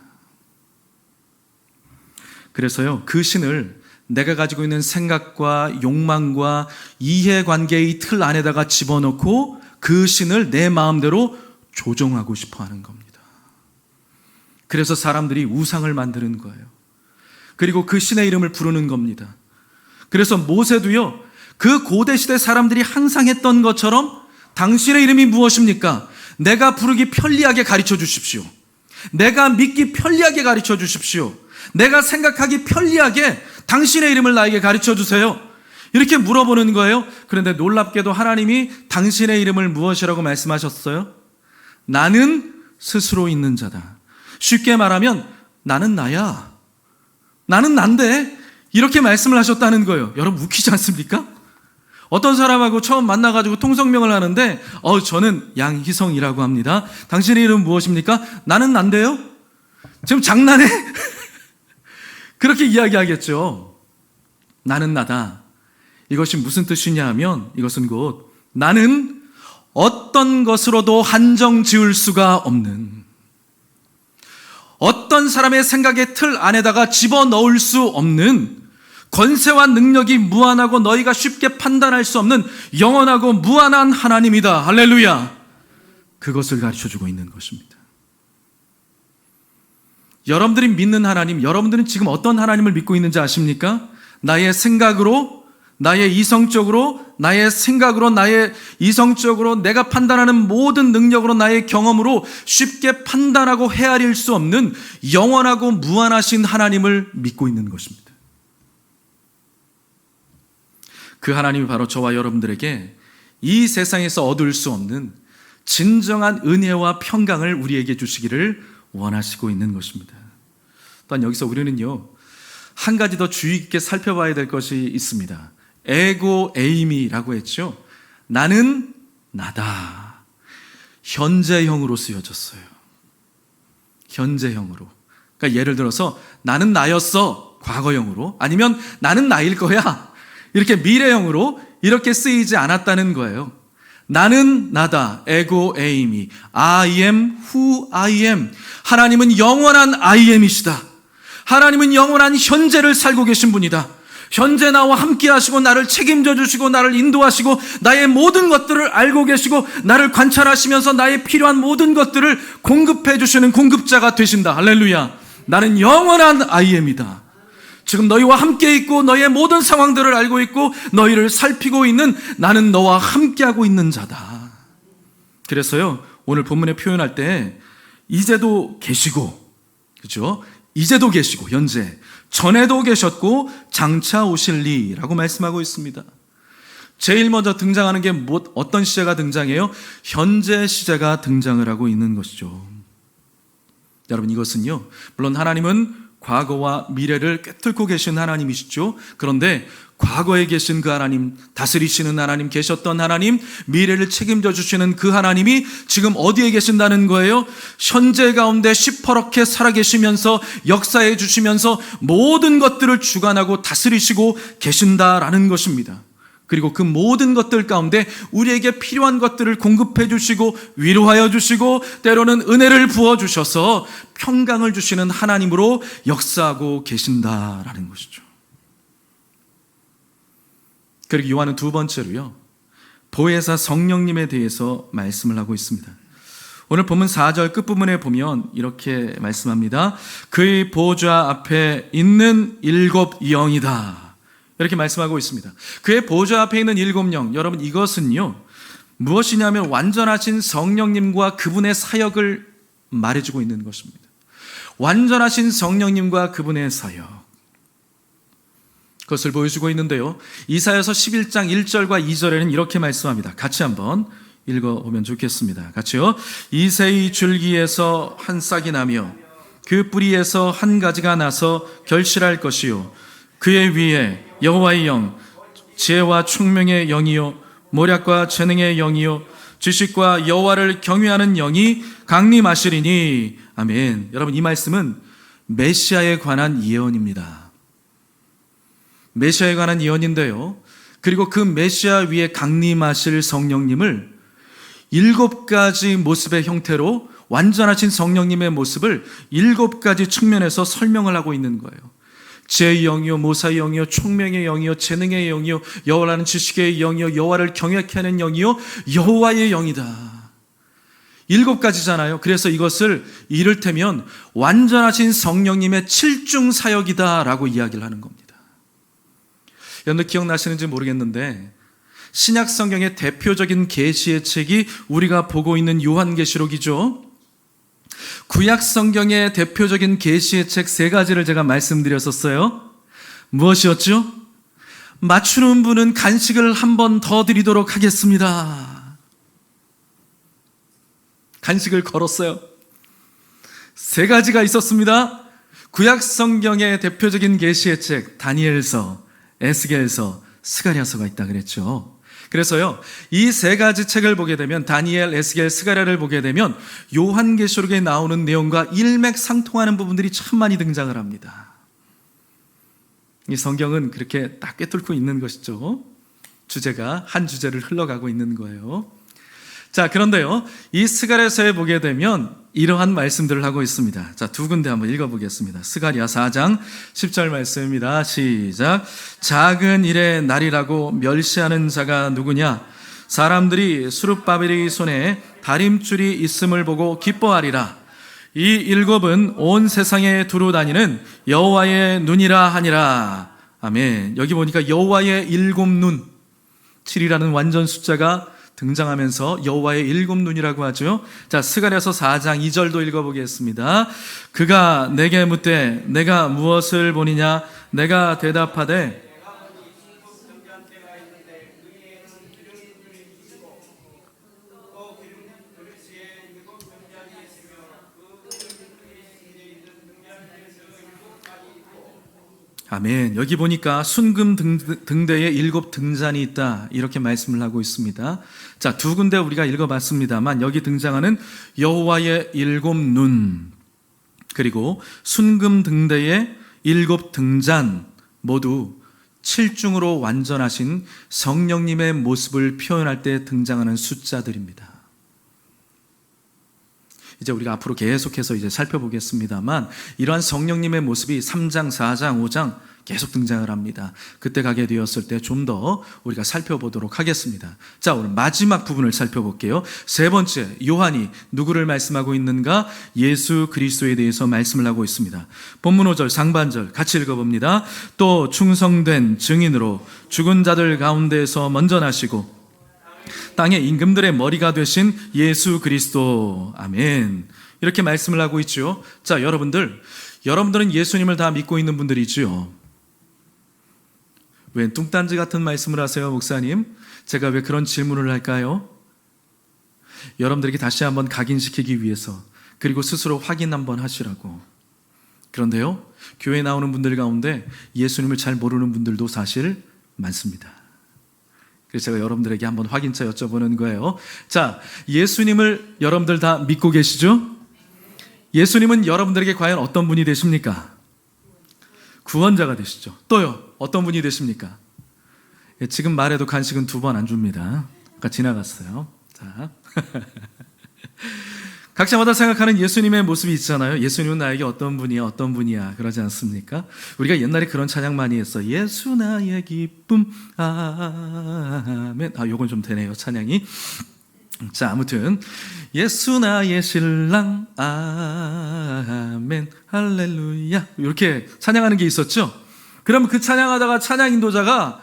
그래서요, 그 신을 내가 가지고 있는 생각과 욕망과 이해관계의 틀 안에다가 집어넣고 그 신을 내 마음대로 조종하고 싶어 하는 겁니다. 그래서 사람들이 우상을 만드는 거예요. 그리고 그 신의 이름을 부르는 겁니다. 그래서 모세도요, 그 고대시대 사람들이 항상 했던 것처럼 당신의 이름이 무엇입니까? 내가 부르기 편리하게 가르쳐 주십시오. 내가 믿기 편리하게 가르쳐 주십시오. 내가 생각하기 편리하게 당신의 이름을 나에게 가르쳐 주세요. 이렇게 물어보는 거예요. 그런데 놀랍게도 하나님이 당신의 이름을 무엇이라고 말씀하셨어요? 나는 스스로 있는 자다. 쉽게 말하면 나는 나야. 나는 난데. 이렇게 말씀을 하셨다는 거예요. 여러분 웃기지 않습니까? 어떤 사람하고 처음 만나가지고 통성명을 하는데 저는 양희성이라고 합니다. 당신의 이름은 무엇입니까? 나는 난데요. 지금 장난해? 그렇게 이야기하겠죠. 나는 나다. 이것이 무슨 뜻이냐 하면 이것은 곧 나는 어떤 것으로도 한정 지을 수가 없는, 어떤 사람의 생각의 틀 안에다가 집어넣을 수 없는, 권세와 능력이 무한하고 너희가 쉽게 판단할 수 없는 영원하고 무한한 하나님이다. 할렐루야. 그것을 가르쳐주고 있는 것입니다. 여러분들이 믿는 하나님, 여러분들은 지금 어떤 하나님을 믿고 있는지 아십니까? 나의 생각으로, 나의 이성적으로, 나의 생각으로, 나의 이성적으로, 내가 판단하는 모든 능력으로, 나의 경험으로 쉽게 판단하고 헤아릴 수 없는 영원하고 무한하신 하나님을 믿고 있는 것입니다. 그 하나님이 바로 저와 여러분들에게 이 세상에서 얻을 수 없는 진정한 은혜와 평강을 우리에게 주시기를 원하시고 있는 것입니다. 또한 여기서 우리는요, 한 가지 더 주의 깊게 살펴봐야 될 것이 있습니다. 에고 에이미라고 했죠. 나는 나다. 현재형으로 쓰여졌어요. 현재형으로. 그러니까 예를 들어서 나는 나였어. 과거형으로. 아니면 나는 나일 거야. 이렇게 미래형으로 이렇게 쓰이지 않았다는 거예요. 나는 나다. 에고 에이미. I am who I am. 하나님은 영원한 I am이시다. 하나님은 영원한 현재를 살고 계신 분이다. 현재 나와 함께 하시고 나를 책임져 주시고 나를 인도하시고 나의 모든 것들을 알고 계시고 나를 관찰하시면서 나의 필요한 모든 것들을 공급해 주시는 공급자가 되신다. 할렐루야. 나는 영원한 I am이다. 지금 너희와 함께 있고 너희의 모든 상황들을 알고 있고 너희를 살피고 있는 나는 너와 함께하고 있는 자다. 그래서요, 오늘 본문에 표현할 때 이제도 계시고, 그렇죠? 이제도 계시고, 현재, 전에도 계셨고 장차 오실리라고 말씀하고 있습니다. 제일 먼저 등장하는 게 어떤 시제가 등장해요? 현재 시제가 등장을 하고 있는 것이죠. 여러분, 이것은요, 물론 하나님은 과거와 미래를 꿰뚫고 계신 하나님이시죠. 그런데 과거에 계신 그 하나님, 다스리시는 하나님, 계셨던 하나님, 미래를 책임져 주시는 그 하나님이 지금 어디에 계신다는 거예요? 현재 가운데 시퍼렇게 살아계시면서 역사해 주시면서 모든 것들을 주관하고 다스리시고 계신다라는 것입니다. 그리고 그 모든 것들 가운데 우리에게 필요한 것들을 공급해 주시고 위로하여 주시고 때로는 은혜를 부어 주셔서 평강을 주시는 하나님으로 역사하고 계신다라는 것이죠. 그리고 요한은 두 번째로요, 보혜사 성령님에 대해서 말씀을 하고 있습니다. 오늘 본문 4절 끝부분에 보면 이렇게 말씀합니다. 그의 보좌 앞에 있는 7 영이다. 이렇게 말씀하고 있습니다. 그의 보좌 앞에 있는 7 영, 여러분 이것은요 무엇이냐면 완전하신 성령님과 그분의 사역을 말해주고 있는 것입니다. 완전하신 성령님과 그분의 사역, 그것을 보여주고 있는데요, 이사야서 11장 1절과 2절에는 이렇게 말씀합니다. 같이 한번 읽어보면 좋겠습니다. 같이요. 이새의 줄기에서 한 싹이 나며 그 뿌리에서 한 가지가 나서 결실할 것이요 그의 위에 여호와의 영, 지혜와 총명의 영이요 모략과 재능의 영이요 지식과 여호와를 경외하는 영이 강림하시리니. 아멘. 여러분, 이 말씀은 메시아에 관한 예언입니다. 메시아에 관한 예언인데요, 그리고 그 메시아 위에 강림하실 성령님을 7가지 모습의 형태로, 완전하신 성령님의 모습을 7가지 측면에서 설명을 하고 있는 거예요. 지혜의 영이요 모사의 영이요 총명의 영이요 재능의 영이요 여호와라는 지식의 영이요 여호와를 경외케 하는 영이요 여호와의 영이다. 7가지잖아요. 그래서 이것을 이를테면 완전하신 성령님의 7중 사역이다라고 이야기를 하는 겁니다. 여러분들 기억나시는지 모르겠는데 신약 성경의 대표적인 계시의 책이 우리가 보고 있는 요한계시록이죠. 구약 성경의 대표적인 계시의 책 3가지를 제가 말씀드렸었어요. 무엇이었죠? 맞추는 분은 간식을 한 번 더 드리도록 하겠습니다. 간식을 걸었어요. 3가지가 있었습니다. 구약 성경의 대표적인 계시의 책 다니엘서, 에스겔서, 스가랴서가 있다 그랬죠. 그래서요, 이 3가지 책을 보게 되면, 다니엘, 에스겔, 스가랴를 보게 되면 요한계시록에 나오는 내용과 일맥상통하는 부분들이 참 많이 등장을 합니다. 이 성경은 그렇게 딱 꿰뚫고 있는 것이죠. 주제가 한 주제를 흘러가고 있는 거예요. 자, 그런데요, 이 스가랴서에 보게 되면 이러한 말씀들을 하고 있습니다. 자, 2군데 한번 읽어보겠습니다. 스가랴 4장 10절 말씀입니다. 시작. 작은 일의 날이라고 멸시하는 자가 누구냐? 사람들이 수룹바벨의 손에 다림줄이 있음을 보고 기뻐하리라. 이 7은 온 세상에 두루 다니는 여호와의 눈이라 하니라. 아멘. 여기 보니까 여호와의 7눈, 7이라는 완전 숫자가 등장하면서 여호와의 7눈이라고 하죠. 자, 스가랴서 4장 2절도 읽어보겠습니다. 그가 내게 묻되 내가 무엇을 보니냐? 내가 대답하되 아멘. 여기 보니까 순금 등대에 7 등잔이 있다, 이렇게 말씀을 하고 있습니다. 자, 2군데 우리가 읽어봤습니다만 여기 등장하는 여호와의 7눈, 그리고 순금 등대에 7 등잔, 모두 7중으로 완전하신 성령님의 모습을 표현할 때 등장하는 숫자들입니다. 이제 우리가 앞으로 계속해서 이제 살펴보겠습니다만 이러한 성령님의 모습이 3장, 4장, 5장 계속 등장을 합니다. 그때 가게 되었을 때 좀 더 우리가 살펴보도록 하겠습니다. 자, 오늘 마지막 부분을 살펴볼게요. 3번째, 요한이 누구를 말씀하고 있는가? 예수 그리스도에 대해서 말씀을 하고 있습니다. 본문 5절 상반절 같이 읽어봅니다. 또 충성된 증인으로 죽은 자들 가운데에서 먼저 나시고 땅의 임금들의 머리가 되신 예수 그리스도. 아멘. 이렇게 말씀을 하고 있죠. 자, 여러분들은 예수님을 다 믿고 있는 분들이죠. 왜 뚱딴지 같은 말씀을 하세요, 목사님? 제가 왜 그런 질문을 할까요? 여러분들에게 다시 한번 각인시키기 위해서, 그리고 스스로 확인 한번 하시라고. 그런데요, 교회에 나오는 분들 가운데 예수님을 잘 모르는 분들도 사실 많습니다. 그래서 제가 여러분들에게 한번 확인차 여쭤보는 거예요. 자, 예수님을 여러분들 다 믿고 계시죠? 예수님은 여러분들에게 과연 어떤 분이 되십니까? 구원자가 되시죠. 또요, 어떤 분이 되십니까? 지금 말해도 간식은 2번 안 줍니다. 아까 지나갔어요. 자. 각자마다 생각하는 예수님의 모습이 있잖아요. 예수님은 나에게 어떤 분이야 그러지 않습니까? 우리가 옛날에 그런 찬양 많이 했어. 예수 나의 기쁨 아멘. 요건 좀 되네요, 찬양이. 자, 아무튼 예수 나의 신랑 아멘 할렐루야 이렇게 찬양하는 게 있었죠. 그러면 그 찬양하다가 찬양 인도자가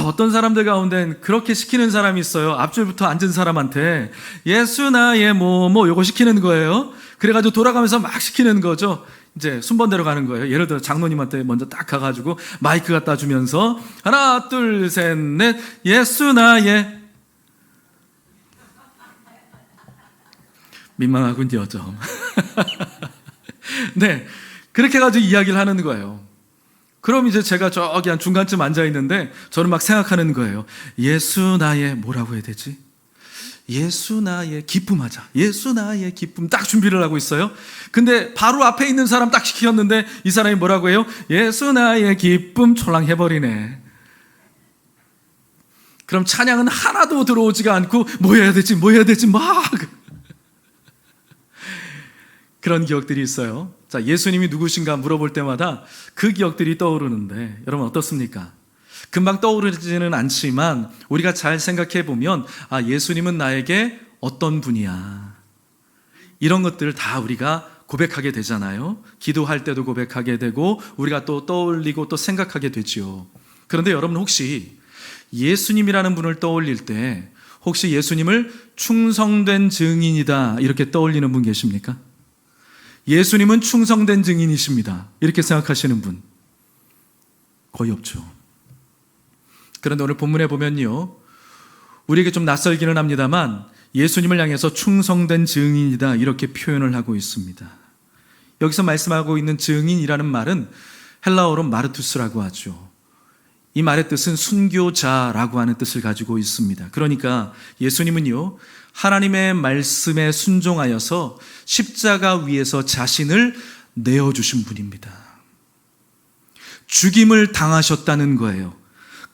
어떤 사람들 가운데는 그렇게 시키는 사람이 있어요. 앞줄부터 앉은 사람한테 예수 나의 뭐뭐 요거 시키는 거예요. 그래가지고 돌아가면서 막 시키는 거죠. 이제 순번대로 가는 거예요. 예를 들어 장로님한테 먼저 딱 가가지고 마이크 갖다 주면서 하나 둘 셋 넷 예수 나의 민망하군요 좀. 네, 그렇게 해가지고 이야기를 하는 거예요. 그럼 이제 제가 저기 한 중간쯤 앉아있는데 저는 막 생각하는 거예요. 예수 나의 뭐라고 해야 되지? 예수 나의 기쁨 하자. 예수 나의 기쁨 딱 준비를 하고 있어요. 근데 바로 앞에 있는 사람 딱 시켰는데 이 사람이 뭐라고 해요? 예수 나의 기쁨 촐랑 해버리네. 그럼 찬양은 하나도 들어오지가 않고 뭐 해야 되지 막 그런 기억들이 있어요. 자, 예수님이 누구신가 물어볼 때마다 그 기억들이 떠오르는데 여러분 어떻습니까? 금방 떠오르지는 않지만 우리가 잘 생각해 보면 예수님은 나에게 어떤 분이야. 이런 것들을 다 우리가 고백하게 되잖아요. 기도할 때도 고백하게 되고 우리가 또 떠올리고 또 생각하게 되지요. 그런데 여러분 혹시 예수님이라는 분을 떠올릴 때 혹시 예수님을 충성된 증인이다 이렇게 떠올리는 분 계십니까? 예수님은 충성된 증인이십니다. 이렇게 생각하시는 분 거의 없죠. 그런데 오늘 본문에 보면요, 우리에게 좀 낯설기는 합니다만 예수님을 향해서 충성된 증인이다 이렇게 표현을 하고 있습니다. 여기서 말씀하고 있는 증인이라는 말은 헬라어로 마르투스라고 하죠. 이 말의 뜻은 순교자라고 하는 뜻을 가지고 있습니다. 그러니까 예수님은요, 하나님의 말씀에 순종하여서 십자가 위에서 자신을 내어주신 분입니다. 죽임을 당하셨다는 거예요.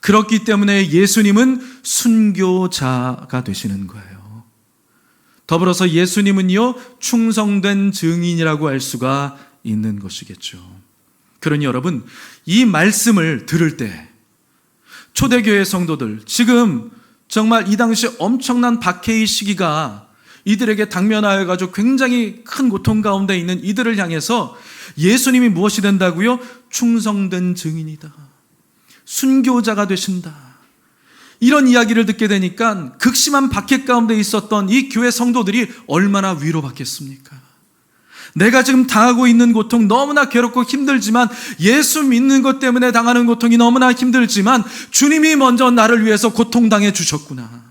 그렇기 때문에 예수님은 순교자가 되시는 거예요. 더불어서 예수님은요, 충성된 증인이라고 할 수가 있는 것이겠죠. 그러니 여러분, 이 말씀을 들을 때 초대교회 성도들, 지금 정말 이 당시 엄청난 박해의 시기가 이들에게 당면하여 가지고 굉장히 큰 고통 가운데 있는 이들을 향해서 예수님이 무엇이 된다고요? 충성된 증인이다. 순교자가 되신다. 이런 이야기를 듣게 되니까 극심한 박해 가운데 있었던 이 교회 성도들이 얼마나 위로받겠습니까? 내가 지금 당하고 있는 고통 너무나 괴롭고 힘들지만 예수 믿는 것 때문에 당하는 고통이 너무나 힘들지만 주님이 먼저 나를 위해서 고통당해 주셨구나.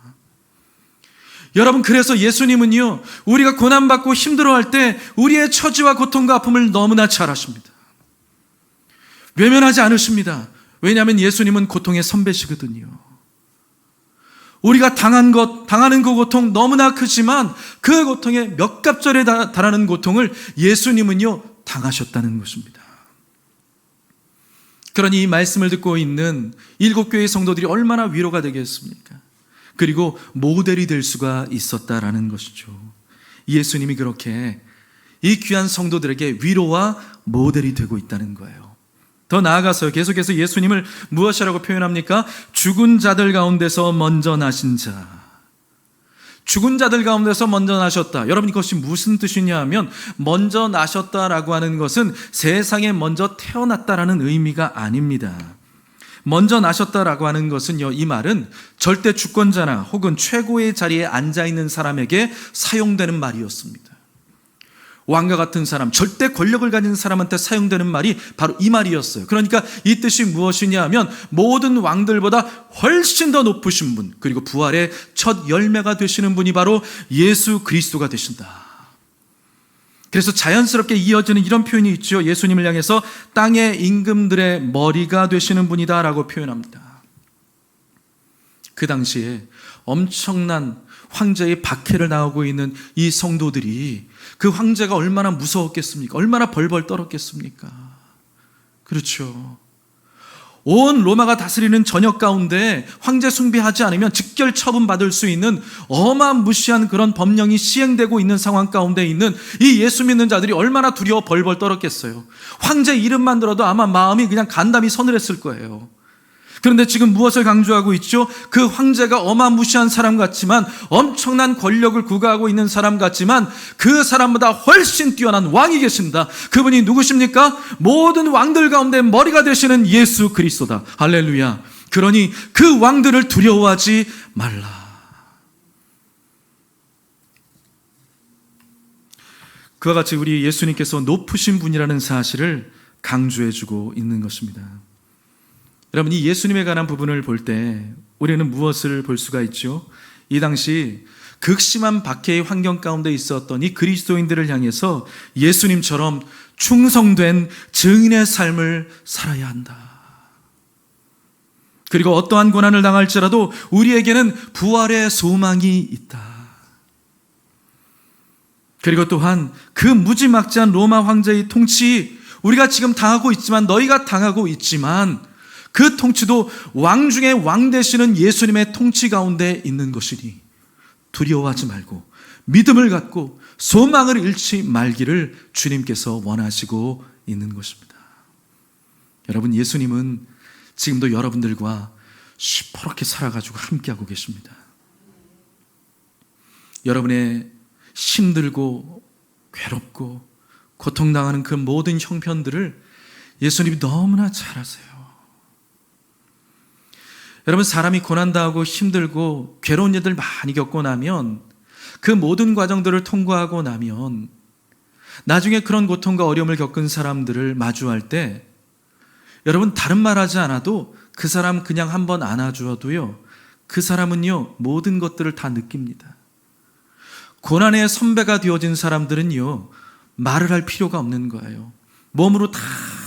여러분, 그래서 예수님은요, 우리가 고난받고 힘들어할 때 우리의 처지와 고통과 아픔을 너무나 잘 아십니다. 외면하지 않으십니다. 왜냐하면 예수님은 고통의 선배시거든요. 우리가 당하는 그 고통 너무나 크지만 그 고통의 몇 갑절에 달하는 고통을 예수님은요, 당하셨다는 것입니다. 그러니 이 말씀을 듣고 있는 7교회의 성도들이 얼마나 위로가 되겠습니까? 그리고 모델이 될 수가 있었다라는 것이죠. 예수님이 그렇게 이 귀한 성도들에게 위로와 모델이 되고 있다는 거예요. 더 나아가서요, 계속해서 예수님을 무엇이라고 표현합니까? 죽은 자들 가운데서 먼저 나신 자. 죽은 자들 가운데서 먼저 나셨다. 여러분, 이것이 무슨 뜻이냐 하면 먼저 나셨다라고 하는 것은 세상에 먼저 태어났다라는 의미가 아닙니다. 먼저 나셨다라고 하는 것은요, 이 말은 절대 주권자나 혹은 최고의 자리에 앉아있는 사람에게 사용되는 말이었습니다. 왕과 같은 사람, 절대 권력을 가진 사람한테 사용되는 말이 바로 이 말이었어요. 그러니까 이 뜻이 무엇이냐 하면 모든 왕들보다 훨씬 더 높으신 분, 그리고 부활의 첫 열매가 되시는 분이 바로 예수 그리스도가 되신다. 그래서 자연스럽게 이어지는 이런 표현이 있죠. 예수님을 향해서 땅의 임금들의 머리가 되시는 분이다 라고 표현합니다. 그 당시에 엄청난 황제의 박해를 당하고 있는 이 성도들이 그 황제가 얼마나 무서웠겠습니까? 얼마나 벌벌 떨었겠습니까? 그렇죠. 온 로마가 다스리는 전역 가운데 황제 숭배하지 않으면 직결 처분받을 수 있는 어마무시한 그런 법령이 시행되고 있는 상황 가운데 있는 이 예수 믿는 자들이 얼마나 두려워 벌벌 떨었겠어요. 황제 이름만 들어도 아마 마음이 그냥 간담이 서늘했을 거예요. 그런데 지금 무엇을 강조하고 있죠? 그 황제가 어마무시한 사람 같지만, 엄청난 권력을 구가하고 있는 사람 같지만 그 사람보다 훨씬 뛰어난 왕이 계신다. 그분이 누구십니까? 모든 왕들 가운데 머리가 되시는 예수 그리스도다. 할렐루야. 그러니 그 왕들을 두려워하지 말라. 그와 같이 우리 예수님께서 높으신 분이라는 사실을 강조해주고 있는 것입니다. 여러분, 이 예수님에 관한 부분을 볼 때 우리는 무엇을 볼 수가 있죠? 이 당시 극심한 박해의 환경 가운데 있었던 이 그리스도인들을 향해서 예수님처럼 충성된 증인의 삶을 살아야 한다. 그리고 어떠한 고난을 당할지라도 우리에게는 부활의 소망이 있다. 그리고 또한 그 무지막지한 로마 황제의 통치, 우리가 지금 당하고 있지만, 너희가 당하고 있지만 그 통치도 왕 중에 왕 되시는 예수님의 통치 가운데 있는 것이니 두려워하지 말고 믿음을 갖고 소망을 잃지 말기를 주님께서 원하시고 있는 것입니다. 여러분, 예수님은 지금도 여러분들과 시퍼렇게 살아가지고 함께하고 계십니다. 여러분의 힘들고 괴롭고 고통당하는 그 모든 형편들을 예수님이 너무나 잘 아세요. 여러분, 사람이 고난당하고 힘들고 괴로운 일들 많이 겪고 나면, 그 모든 과정들을 통과하고 나면 나중에 그런 고통과 어려움을 겪은 사람들을 마주할 때, 여러분, 다른 말 하지 않아도 그 사람 그냥 한번 안아주어도요, 그 사람은요 모든 것들을 다 느낍니다. 고난의 선배가 되어진 사람들은요 말을 할 필요가 없는 거예요. 몸으로 다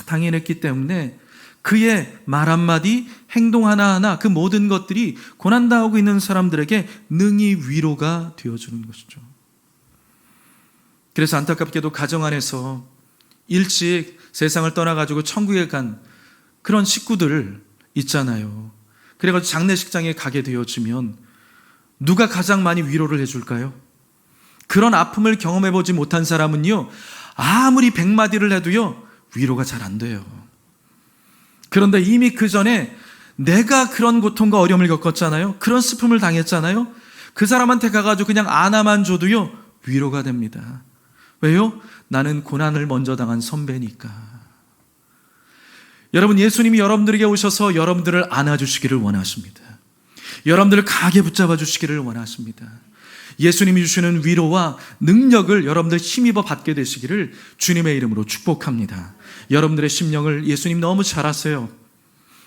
당해냈기 때문에 그의 말 한마디, 행동 하나하나, 그 모든 것들이 고난당하고 있는 사람들에게 능히 위로가 되어주는 것이죠. 그래서 안타깝게도 가정 안에서 일찍 세상을 떠나가지고 천국에 간 그런 식구들 있잖아요. 그래가지고 장례식장에 가게 되어지면 누가 가장 많이 위로를 해줄까요? 그런 아픔을 경험해보지 못한 사람은요 아무리 100마디를 해도요 위로가 잘 안 돼요. 그런데 이미 그 전에 내가 그런 고통과 어려움을 겪었잖아요. 그런 슬픔을 당했잖아요. 그 사람한테 가가지고 그냥 안아만 줘도요 위로가 됩니다. 왜요? 나는 고난을 먼저 당한 선배니까. 여러분, 예수님이 여러분들에게 오셔서 여러분들을 안아주시기를 원하십니다. 여러분들을 강하게 붙잡아 주시기를 원하십니다. 예수님이 주시는 위로와 능력을 여러분들 힘입어 받게 되시기를 주님의 이름으로 축복합니다. 여러분들의 심령을 예수님 너무 잘 아세요.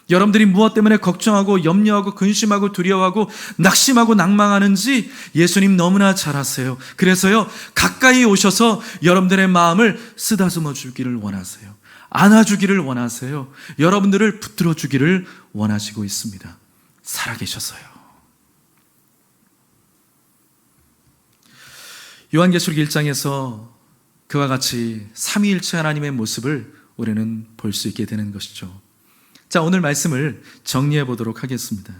여러분들이 무엇 때문에 걱정하고 염려하고 근심하고 두려워하고 낙심하고 낭망하는지 예수님 너무나 잘 아세요. 그래서요 가까이 오셔서 여러분들의 마음을 쓰다듬어 주기를 원하세요. 안아주기를 원하세요. 여러분들을 붙들어 주기를 원하시고 있습니다. 살아계셔서요. 요한계시록 1장에서 그와 같이 삼위일체 하나님의 모습을 우리는 볼 수 있게 되는 것이죠. 자, 오늘 말씀을 정리해 보도록 하겠습니다.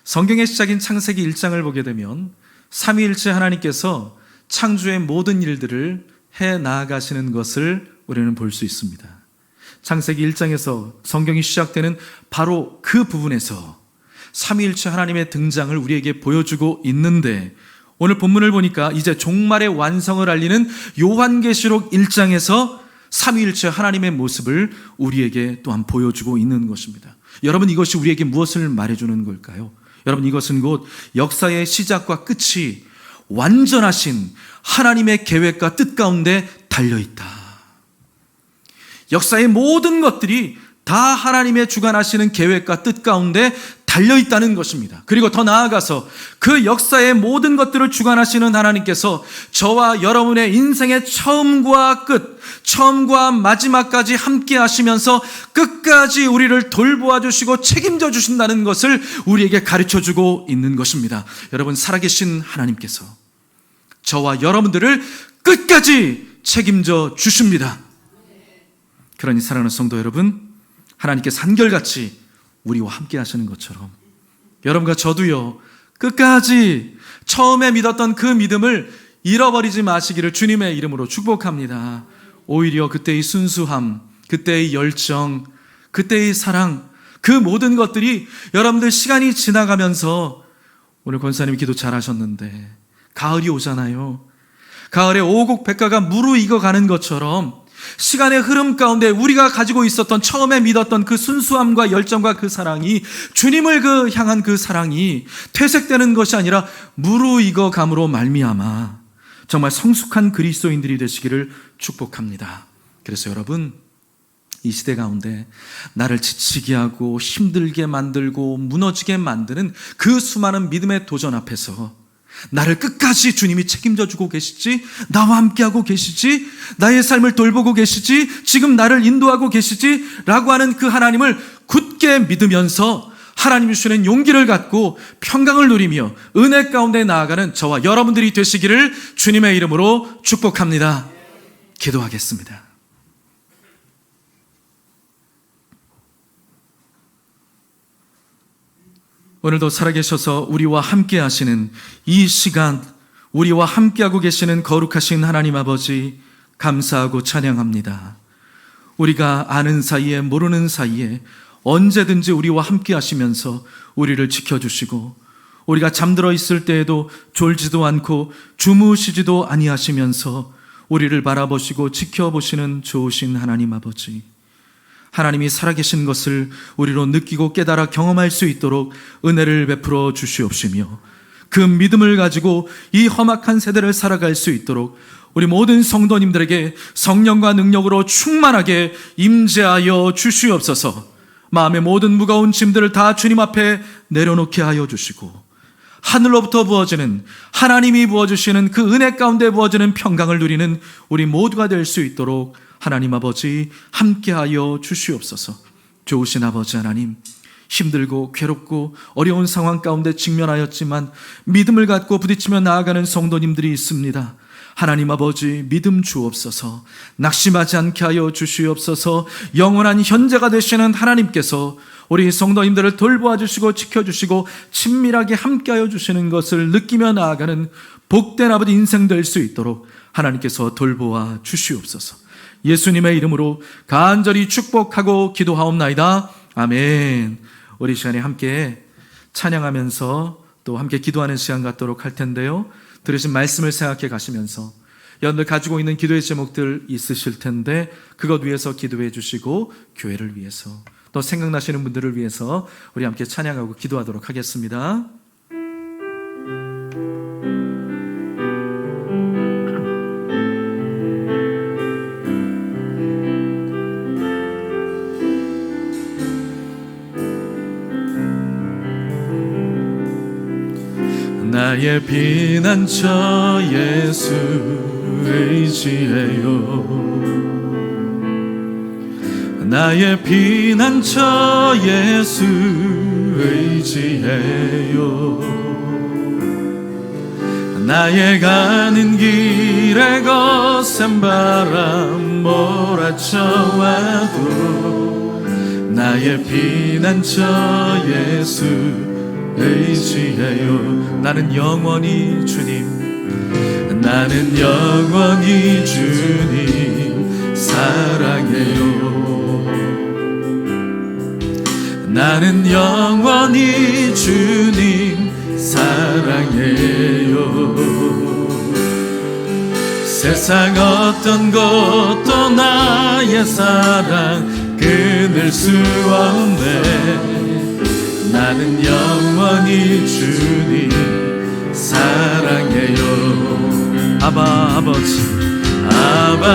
성경의 시작인 창세기 1장을 보게 되면 삼위일체 하나님께서 창조의 모든 일들을 해 나아가시는 것을 우리는 볼 수 있습니다. 창세기 1장에서 성경이 시작되는 바로 그 부분에서 삼위일체 하나님의 등장을 우리에게 보여주고 있는데, 오늘 본문을 보니까 이제 종말의 완성을 알리는 요한계시록 1장에서 삼위일체 하나님의 모습을 우리에게 또한 보여주고 있는 것입니다. 여러분, 이것이 우리에게 무엇을 말해주는 걸까요? 여러분, 이것은 곧 역사의 시작과 끝이 완전하신 하나님의 계획과 뜻 가운데 달려있다. 역사의 모든 것들이 다 하나님의 주관하시는 계획과 뜻 가운데 달려있다는 것입니다. 그리고 더 나아가서 그 역사의 모든 것들을 주관하시는 하나님께서 저와 여러분의 인생의 처음과 끝, 처음과 마지막까지 함께 하시면서 끝까지 우리를 돌보아 주시고 책임져 주신다는 것을 우리에게 가르쳐주고 있는 것입니다. 여러분, 살아계신 하나님께서 저와 여러분들을 끝까지 책임져 주십니다. 그러니 사랑하는 성도 여러분, 하나님께서 한결같이 우리와 함께 하시는 것처럼 여러분과 저도요, 끝까지 처음에 믿었던 그 믿음을 잃어버리지 마시기를 주님의 이름으로 축복합니다. 오히려 그때의 순수함, 그때의 열정, 그때의 사랑, 그 모든 것들이 여러분들 시간이 지나가면서, 오늘 권사님이 기도 잘하셨는데 가을이 오잖아요. 가을에 오곡백과가 무르익어 가는 것처럼 시간의 흐름 가운데 우리가 가지고 있었던, 처음에 믿었던 그 순수함과 열정과 그 사랑이, 주님을 향한 그 사랑이 퇴색되는 것이 아니라 무르익어 감으로 말미암아 정말 성숙한 그리스도인들이 되시기를 축복합니다. 그래서 여러분, 이 시대 가운데 나를 지치게 하고 힘들게 만들고 무너지게 만드는 그 수많은 믿음의 도전 앞에서 나를 끝까지 주님이 책임져 주고 계시지, 나와 함께하고 계시지, 나의 삶을 돌보고 계시지, 지금 나를 인도하고 계시지 라고 하는 그 하나님을 굳게 믿으면서 하나님이 주시는 용기를 갖고 평강을 누리며 은혜 가운데 나아가는 저와 여러분들이 되시기를 주님의 이름으로 축복합니다. 기도하겠습니다. 오늘도 살아계셔서 우리와 함께 하시는 이 시간, 우리와 함께하고 계시는 거룩하신 하나님 아버지, 감사하고 찬양합니다. 우리가 아는 사이에 모르는 사이에 언제든지 우리와 함께 하시면서 우리를 지켜주시고, 우리가 잠들어 있을 때에도 졸지도 않고 주무시지도 아니하시면서 우리를 바라보시고 지켜보시는 좋으신 하나님 아버지, 하나님이 살아계신 것을 우리로 느끼고 깨달아 경험할 수 있도록 은혜를 베풀어 주시옵시며, 그 믿음을 가지고 이 험악한 세대를 살아갈 수 있도록 우리 모든 성도님들에게 성령과 능력으로 충만하게 임재하여 주시옵소서. 마음의 모든 무거운 짐들을 다 주님 앞에 내려놓게 하여 주시고, 하늘로부터 부어지는, 하나님이 부어주시는 그 은혜 가운데 부어지는 평강을 누리는 우리 모두가 될 수 있도록 하나님 아버지 함께하여 주시옵소서. 좋으신 아버지 하나님, 힘들고 괴롭고 어려운 상황 가운데 직면하였지만 믿음을 갖고 부딪히며 나아가는 성도님들이 있습니다. 하나님 아버지, 믿음 주옵소서. 낙심하지 않게 하여 주시옵소서. 영원한 현재가 되시는 하나님께서 우리 성도님들을 돌보아 주시고 지켜주시고 친밀하게 함께하여 주시는 것을 느끼며 나아가는 복된 아버지 인생 될 수 있도록 하나님께서 돌보아 주시옵소서. 예수님의 이름으로 간절히 축복하고 기도하옵나이다. 아멘. 우리 시간에 함께 찬양하면서 또 함께 기도하는 시간 갖도록 할 텐데요, 들으신 말씀을 생각해 가시면서 여러분들 가지고 있는 기도의 제목들 있으실 텐데 그것 위해서 기도해 주시고, 교회를 위해서 또 생각나시는 분들을 위해서 우리 함께 찬양하고 기도하도록 하겠습니다. 나의 피난처 예수 의지해요. 나의 피난처 예수 의지해요. 나의 가는 길에 거센 바람 몰아쳐와도 나의 피난처 예수 의지해요. 나는 영원히 주님, 나는 영원히 주님 사랑해요. 나는 영원히 주님 사랑해요. 세상 어떤 것도 나의 사랑 끊을 수 없네. 나는 영원히 주님 사랑해요. 아바 아버지, 아바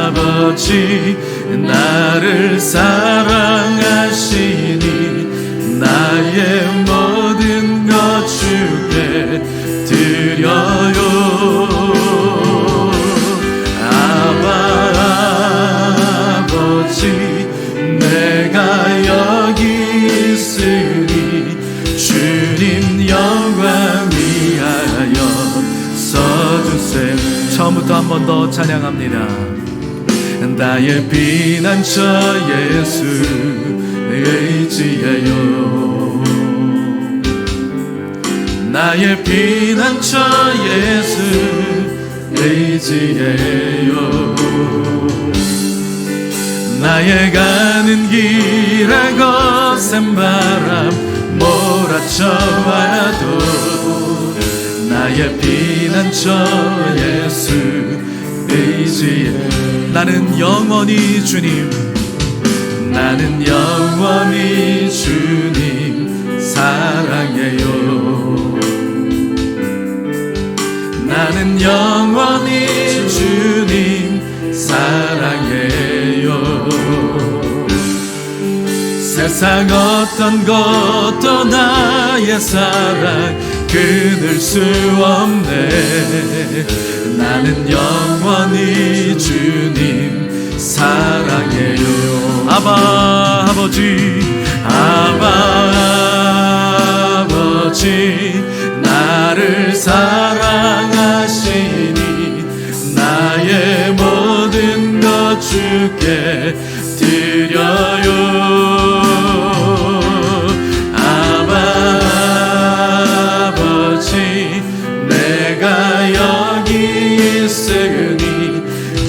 아버지, 나를 사랑하시니 나의 모든 것 주께 드려요. 아바 아버지, 내가 여기 있으니 주님 영광 위하여 써주세요. 처음부터 한 번 더 찬양합니다. 나의 피난처 예수 의지해요. 나의 피난처 예수 의지해요. 나의 가는 길에 거센 바람 몰아쳐와도 나의 피난처 예수 의지해. 나는 영원히 주님, 나는 영원히 주님 사랑해요. 나는 영원히 주님 사랑해요. 세상 어떤 것도 나의 사랑 끊을 수 없네. 나는 영원히 주님 사랑해요. 아바 아버지, 아바 아버지, 나를 사랑하시니 나의 모든 것 주께 드려요. 내가 여기 있으니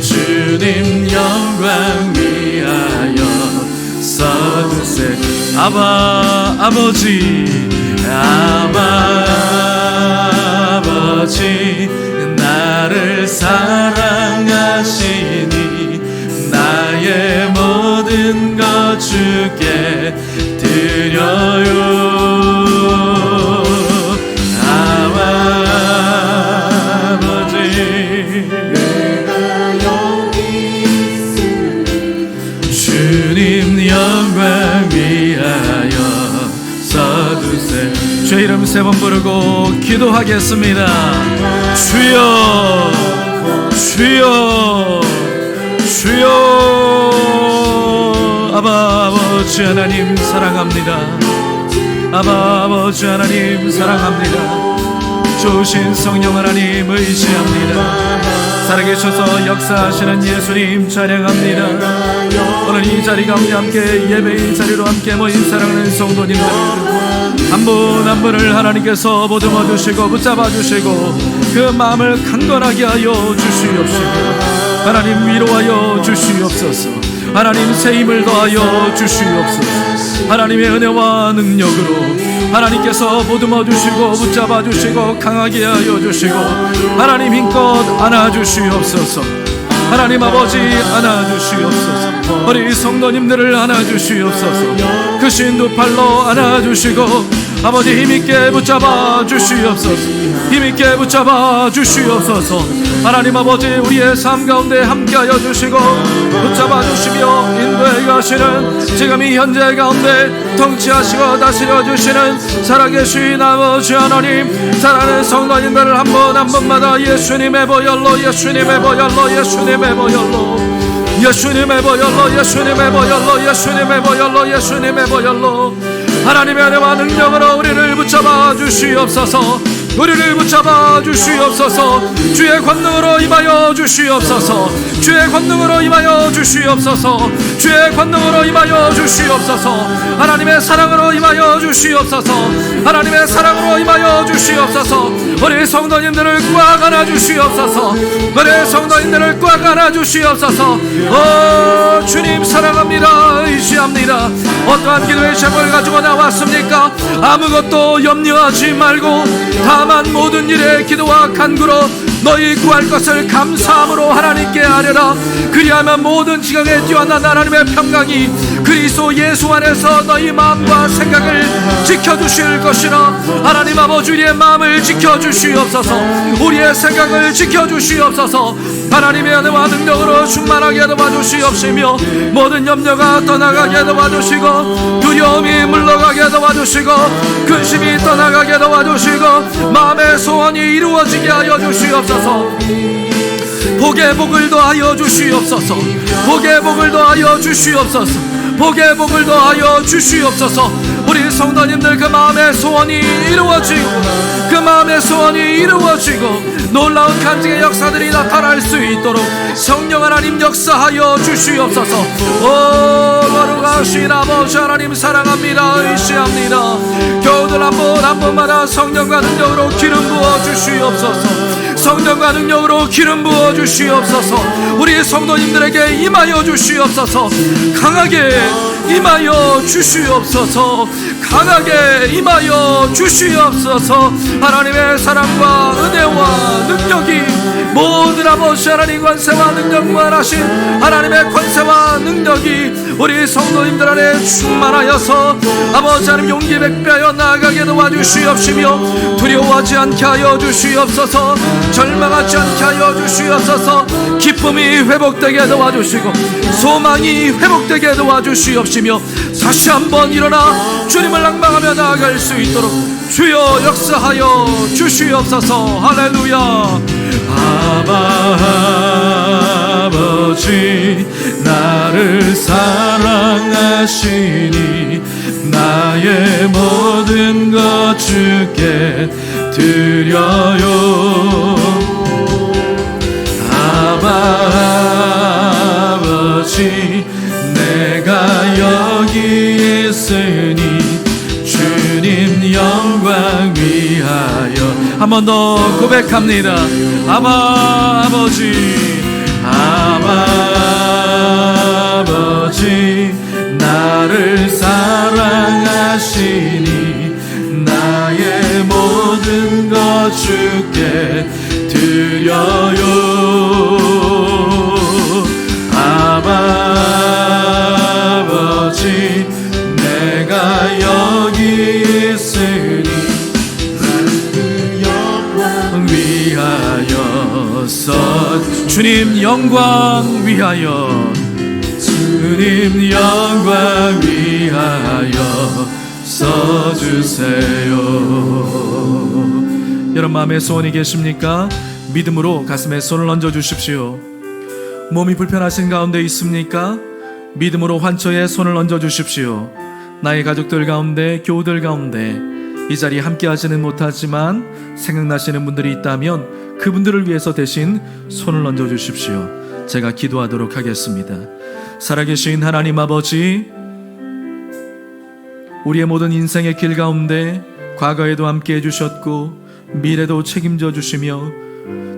주님 영광 위하여 서두세. 아바 아버지, 아바 아버지, 나를 사랑하시니 나의 모든 것 주께 드려요. 영광 위하여 서두세. 주의 이름 세 번 부르고 기도하겠습니다. 주여, 주여, 주여. 아바 아버지 하나님 사랑합니다. 아바 아버지 하나님 사랑합니다. 좋으신 성령 하나님 의지합니다. 살아계셔서 역사하시는 예수님 찬양합니다. 오늘 이 자리 가운데 함께 예배의 자리로 함께 모인 사랑하는 성도님들 한 분 한 분을 하나님께서 보듬어 주시고 붙잡아 주시고 그 마음을 강건하게 하여 주시옵시고 하나님 위로하여 주시옵소서. 하나님 새 힘을 더하여 주시옵소서. 하나님의 은혜와 능력으로 하나님께서 보듬어 주시고 붙잡아 주시고 강하게 하여 주시고 하나님 힘껏 안아 주시옵소서. 하나님 아버지 안아 주시옵소서. 우리 성도님들을 안아 주시옵소서. 그 신 두 팔로 안아 주시고 아버지 힘있게 붙잡아 주시옵소서. 힘있게 붙잡아 주시옵소서. 하나님 아버지 우리의 삶 가운데 함께하여 주시고 붙잡아 주시며 인도해 가시는 지금 이 현재 가운데 통치하시고 다스려 주시는 살아계신 아버지 하나님, 사랑하는 성도님들을 한 분 한 분마다 예수님의 보혈로, 예수님의 보혈로, 예수님의 보혈로, 예수님의 보혈로, 예수님의 보혈로, 예수님의 보혈로, 예수님의 보혈로 하나님의 은혜와 능력으로 우리를 붙잡아 주시옵소서. 우리를 붙잡아 주시옵소서. 주의 권능으로 임하여 주시옵소서. 주의 권능으로 임하여 주시옵소서. 주의 권능으로 임하여 주시옵소서. 하나님의 사랑으로 임하여 주시옵소서. 하나님의 사랑으로 임하여 주시옵소서. 우리 성도님들을 꽉 안아 주시옵소서. 우리 성도님들을 꽉 안아 주시옵소서. 주님 사랑합니다. 의지합니다. 어떠한 기도의 제목을 가지고 나왔습니까? 아무것도 염려하지 말고 다만 모든 일에 기도와 간구로 너희 구할 것을 감사함으로 하나님께 아뢰라. 그리하면 모든 지각에 뛰어난 하나님의 평강이 그리스도 예수 안에서 너희 마음과 생각을 지켜주실 것이라. 하나님 아버지 우리의 마음을 지켜주시옵소서. 우리의 생각을 지켜주시옵소서. 하나님의 은혜와 능력으로 충만하게 도와주시옵시며 모든 염려가 떠나가게 도와주시고 두려움이 물러가게 도와주시고 근심이 떠나가게 도와주시고 마음의 소원이 이루어지게 하여 주시옵소서. 복의 복을 더하여 주시옵소서. 복의 복을 더하여 주시옵소서. 복에 복을 더하여 주시옵소서. 우리 성도님들 그 마음의 소원이 이루어지고 그 마음의 소원이 이루어지고 놀라운 간증의 역사들이 나타날 수 있도록 성령 하나님 역사하여 주시옵소서. 오 거룩하신 아버지 하나님 사랑합니다. 의시합니다. 교우들 한 분 한 분마다 성령과 능력으로 기름 부어 주시옵소서. 성령과 능력으로 기름 부어 주시옵소서. 우리 성도님들에게 임하여 주시옵소서. 강하게 임하여 주시옵소서. 강하게 임하여 주시옵소서. 하나님의 사랑과 은혜와 능력이 모든 아버지 하나님 권세와 능력 무한하신 하나님의 권세와 능력이 우리 성도님들 안에 충만하여서 아버지 하나님 용기 백배하여 나아가게 도와주시옵시며 두려워하지 않게 하여 주시옵소서. 절망하지 않게 하여 주시옵소서. 기쁨이 회복되게 도와주시고 소망이 회복되게 도와주시옵시며 다시 한번 일어나 주님을 낭망하며 나아갈 수 있도록 주여 역사하여 주시옵소서. 할렐루야. 아버지 나를 사랑하시니 나의 모든 것 주께 드려요. 아버지 내가 여기 있으니 주님 영광 위하여. 한 번 더 고백합니다. 아버지 나를 사랑하시니 나의 모든 것 주께 드려요. 아버지 내가 여기 있으니 그 영광 위하여서. 주님 영광 위하여. 주님 영광 위하여 써주세요. 여러분 마음에 소원이 계십니까? 믿음으로 가슴에 손을 얹어 주십시오. 몸이 불편하신 가운데 있습니까? 믿음으로 환처에 손을 얹어 주십시오. 나의 가족들 가운데, 교우들 가운데 이 자리에 함께 하지는 못하지만 생각나시는 분들이 있다면 그분들을 위해서 대신 손을 얹어 주십시오. 제가 기도하도록 하겠습니다. 살아계신 하나님 아버지, 우리의 모든 인생의 길 가운데 과거에도 함께 해주셨고 미래도 책임져 주시며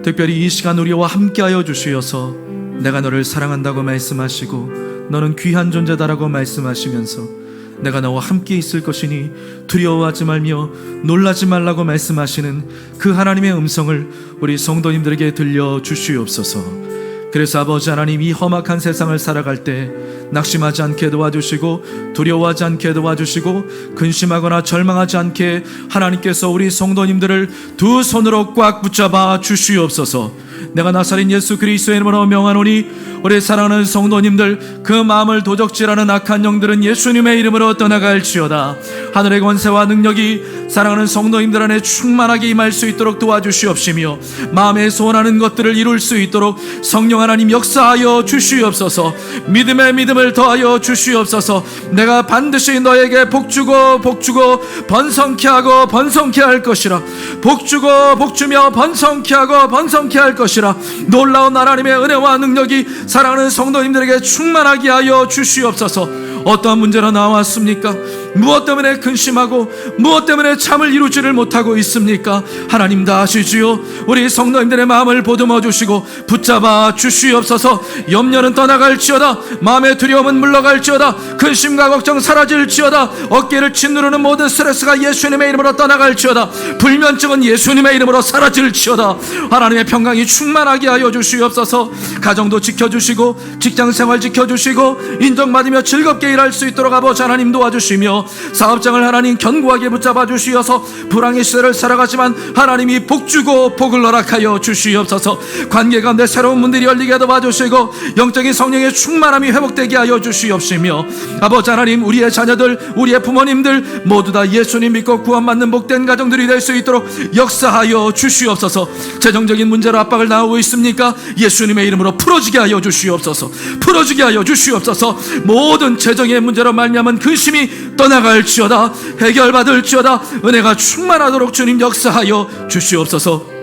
특별히 이 시간 우리와 함께하여 주시어서 내가 너를 사랑한다고 말씀하시고 너는 귀한 존재다라고 말씀하시면서 내가 너와 함께 있을 것이니 두려워하지 말며 놀라지 말라고 말씀하시는 그 하나님의 음성을 우리 성도님들에게 들려주시옵소서. 그래서 아버지 하나님, 이 험악한 세상을 살아갈 때 낙심하지 않게 도와주시고 두려워하지 않게 도와주시고 근심하거나 절망하지 않게 하나님께서 우리 성도님들을 두 손으로 꽉 붙잡아 주시옵소서. 내가 나사렛 예수 그리스도의 이름으로 명하노니 우리 사랑하는 성도님들, 그 마음을 도적질하는 악한 영들은 예수님의 이름으로 떠나갈지어다. 하늘의 권세와 능력이 사랑하는 성도님들 안에 충만하게 임할 수 있도록 도와주시옵시며 마음에 소원하는 것들을 이룰 수 있도록 성령 하나님 역사하여 주시옵소서. 믿음의 믿음을 더하여 주시옵소서. 내가 반드시 너에게 복주고 복주고 번성케 하고 번성케 할 것이라. 복주고 복주며 번성케 하고 번성케 할 것이라. 놀라운 하나님의 은혜와 능력이 사랑하는 성도님들에게 충만하게 하여 주시옵소서. 어떠한 문제로 나왔습니까? 무엇 때문에 근심하고 무엇 때문에 잠을 이루지를 못하고 있습니까? 하나님 다 아시지요. 우리 성도님들의 마음을 보듬어 주시고 붙잡아 주시옵소서. 염려는 떠나갈지어다. 마음의 두려움은 물러갈지어다. 근심과 걱정 사라질지어다. 어깨를 짓누르는 모든 스트레스가 예수님의 이름으로 떠나갈지어다. 불면증은 예수님의 이름으로 사라질지어다. 하나님의 평강이 충만하게 하여 주시옵소서. 가정도 지켜주시고 직장생활 지켜주시고 인정받으며 즐겁게 일할 수 있도록 아버지 하나님 도와주시며 사업장을 하나님 견고하게 붙잡아 주시어서 불황의 시대를 살아가지만 하나님이 복 주고 복을 허락하여 주시옵소서. 관계 가운데 새로운 문들이 열리게 도와주시고 영적인 성령의 충만함이 회복되게 하여 주시옵시며 아버지 하나님, 우리의 자녀들, 우리의 부모님들 모두 다 예수님 믿고 구원받는 복된 가정들이 될 수 있도록 역사하여 주시옵소서. 재정적인 문제로 압박을 당하고 있습니까? 예수님의 이름으로 풀어지게 하여 주시옵소서. 풀어지게 하여 주시옵소서. 모든 재정의 문제로 말미암은 근심이 떠나갈지어다. 해결받을지어다. 은혜가 충만하도록 주님 역사하여 주시옵소서.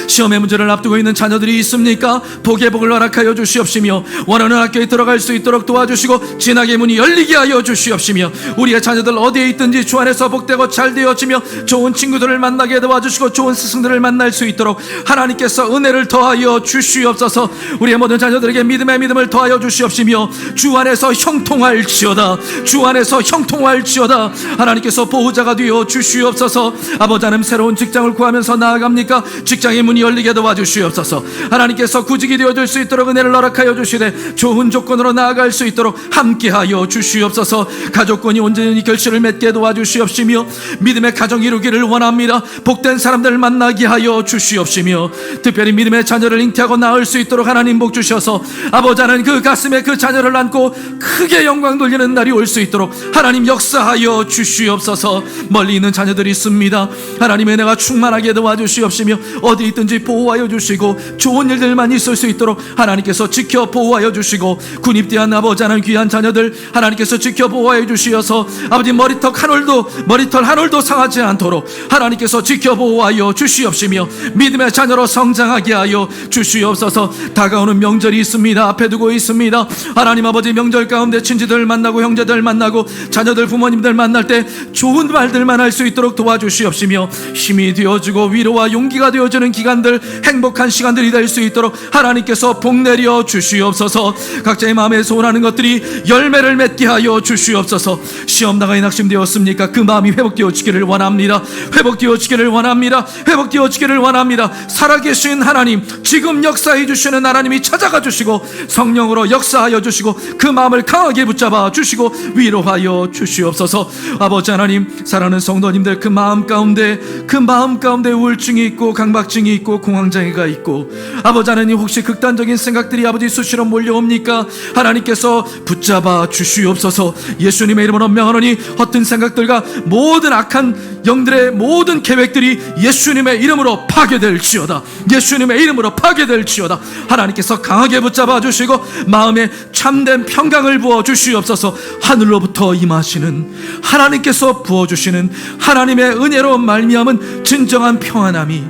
시험의 문제를 앞두고 있는 자녀들이 있습니까? 복의 복을 허락하여 주시옵시며 원하는 학교에 들어갈 수 있도록 도와주시고 진학의 문이 열리게 하여 주시옵시며 우리의 자녀들 어디에 있든지 주 안에서 복되고 잘 되어지며 좋은 친구들을 만나게 도와주시고 좋은 스승들을 만날 수 있도록 하나님께서 은혜를 더하여 주시옵소서. 우리의 모든 자녀들에게 믿음의 믿음을 더하여 주시옵시며 주 안에서 형통할지어다. 주 안에서 형통할지어다. 하나님께서 보호자가 되어 주시옵소서. 아버지 하나님, 새로운 직장을 구하면서 나아갑니까? 직장의 문이 열리게 도와주시옵소서. 하나님께서 구직이 되어줄 수 있도록 은혜를 허락하여 주시되 좋은 조건으로 나아갈 수 있도록 함께하여 주시옵소서. 가족권이 온전히 결실을 맺게 도와주시옵시며 믿음의 가정 이루기를 원합니다. 복된 사람들을 만나게 하여 주시옵시며 특별히 믿음의 자녀를 잉태하고 낳을 수 있도록 하나님 복 주셔서 아버지 하나님, 그 가슴에 그 자녀를 안고 크게 영광 돌리는 날이 올 수 있도록 하나님 역사하여 주시옵소서. 멀리 있는 자녀들이 있습니다. 하나님의 은혜가 충만하게 도와주시옵시며 어디 있든지 보호하여 주시고 좋은 일들만 있을 수 있도록 하나님께서 지켜 보호하여 주시고 군입대한 아버지 하나님, 귀한 자녀들 하나님께서 지켜 보호하여 주시어서 아버지 머리털 한 올도 상하지 않도록 하나님께서 지켜 보호하여 주시옵시며 믿음의 자녀로 성장하게 하여 주시옵소서. 다가오는 명절이 있습니다. 앞에 두고 있습니다. 하나님 아버지, 명절 가운데 친지들 만나고 형제들 만나고 자녀들 부모님들 만날 때 좋은 말들만 할 수 있도록 도와주시옵시며 힘이 되어주고 위로와 용기가 되어주는 기간들, 행복한 시간들이 될 수 있도록 하나님께서 복 내려 주시옵소서. 각자의 마음에 소원하는 것들이 열매를 맺게 하여 주시옵소서. 시험 나가에 낙심되었습니까? 그 마음이 회복되어지기를 원합니다. 회복되어지기를 원합니다. 회복되어지기를 원합니다. 살아계신 하나님, 지금 역사해 주시는 하나님이 찾아가 주시고 성령으로 역사하여 주시고 그 마음을 강하게 붙잡아 주시고 위로하여 주시옵소서. 아버지 하나님, 사랑하는 성도님들 그 마음 가운데 우울증이 있고 강박증이 있고 공황장애가 있고 아버지 하나님, 혹시 극단적인 생각들이 아버지 수시로 몰려옵니까? 하나님께서 붙잡아 주시옵소서. 예수님의 이름으로 명하노니 헛된 생각들과 모든 악한 영들의 모든 계획들이 예수님의 이름으로 파괴될지어다. 예수님의 이름으로 파괴될지어다. 하나님께서 강하게 붙잡아 주시고 마음에 참된 평강을 부어 주시옵소서. 하늘로부터 임하시는 하나님께서 부어주시는 하나님의 은혜로 말미암은 진정한 평안함이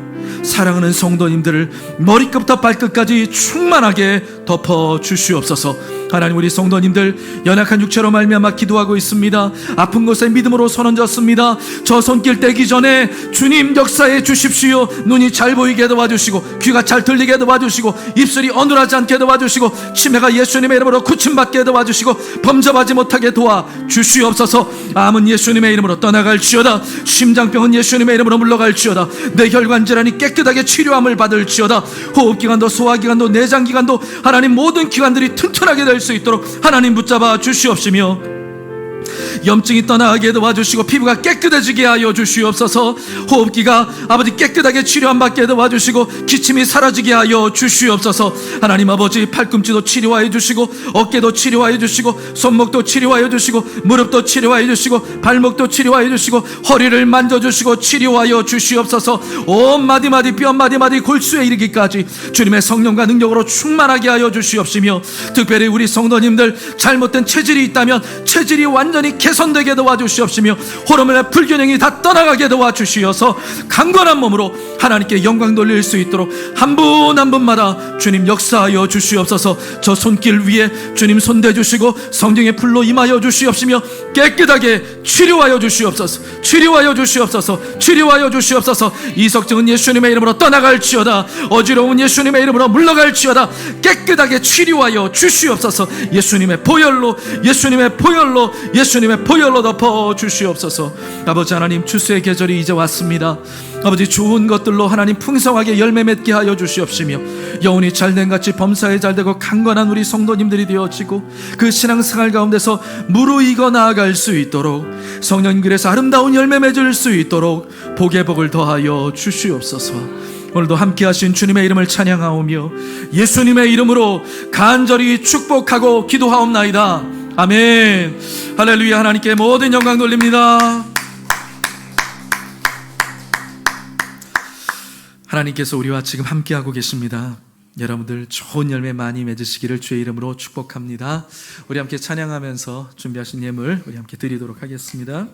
사랑하는 성도님들을 머리끝부터 발끝까지 충만하게 덮어 주시옵소서. 하나님, 우리 성도님들 연약한 육체로 말미암아 기도하고 있습니다. 아픈 곳에 믿음으로 손 얹었습니다. 저 손길 떼기 전에 주님 역사해 주십시오. 눈이 잘 보이게 도와주시고 귀가 잘 들리게 도와주시고 입술이 어눌하지 않게 도와주시고 치매가 예수님의 이름으로 고침받게 도와주시고 범접하지 못하게 도와주시옵소서. 암은 예수님의 이름으로 떠나갈지어다. 심장병은 예수님의 이름으로 물러갈지어다. 뇌혈관 질환이 깨끗하게 치료함을 받을지어다. 호흡기관도 소화기관도 내장기관도 하나님 모든 기관들이 튼튼하게 될 수 있도록 하나님 붙잡아 주시옵시며 염증이 떠나게 도와주시고 피부가 깨끗해지게 하여 주시옵소서. 호흡기가 아버지 깨끗하게 치료함 받게 도와주시고 기침이 사라지게 하여 주시옵소서. 하나님 아버지, 팔꿈치도 치료하여 주시고 어깨도 치료하여 주시고 손목도 치료하여 주시고 무릎도 치료하여 주시고 발목도 치료하여 주시고 허리를 만져주시고 치료하여 주시옵소서. 온 마디마디 뼈 마디마디 골수에 이르기까지 주님의 성령과 능력으로 충만하게 하여 주시옵시며 특별히 우리 성도님들 잘못된 체질이 있다면 체질이 완전히 개선되게 도와주시옵시며 호르몬의 불균형이 다 떠나가게 도와주시어서 강건한 몸으로 하나님께 영광 돌릴 수 있도록 한 분 한 분마다 주님 역사하여 주시옵소서. 저 손길 위에 주님 손대주시고 성령의 불로 임하여 주시옵시며 깨끗하게 치료하여 주시옵소서. 치료하여 주시옵소서. 치료하여 주시옵소서. 이석증은 예수님의 이름으로 떠나갈지어다. 어지러운 예수님의 이름으로 물러갈지어다. 깨끗하게 치료하여 주시옵소서. 예수님의 보혈로 예수님의 예수님의 보혈로 덮어 주시옵소서. 아버지 하나님, 추수의 계절이 이제 왔습니다. 아버지, 좋은 것들로 하나님 풍성하게 열매 맺게 하여 주시옵시며 영혼이 잘된 같이 범사에 잘되고 강건한 우리 성도님들이 되어지고 그 신앙생활 가운데서 무르익어 나아갈 수 있도록 성령 그래서 아름다운 열매 맺을 수 있도록 복의 복을 더하여 주시옵소서. 오늘도 함께 하신 주님의 이름을 찬양하오며 예수님의 이름으로 간절히 축복하고 기도하옵나이다. 아멘. 할렐루야. 하나님께 모든 영광 돌립니다. 하나님께서 우리와 지금 함께하고 계십니다. 여러분들 좋은 열매 많이 맺으시기를 주의 이름으로 축복합니다. 우리 함께 찬양하면서 준비하신 예물 우리 함께 드리도록 하겠습니다.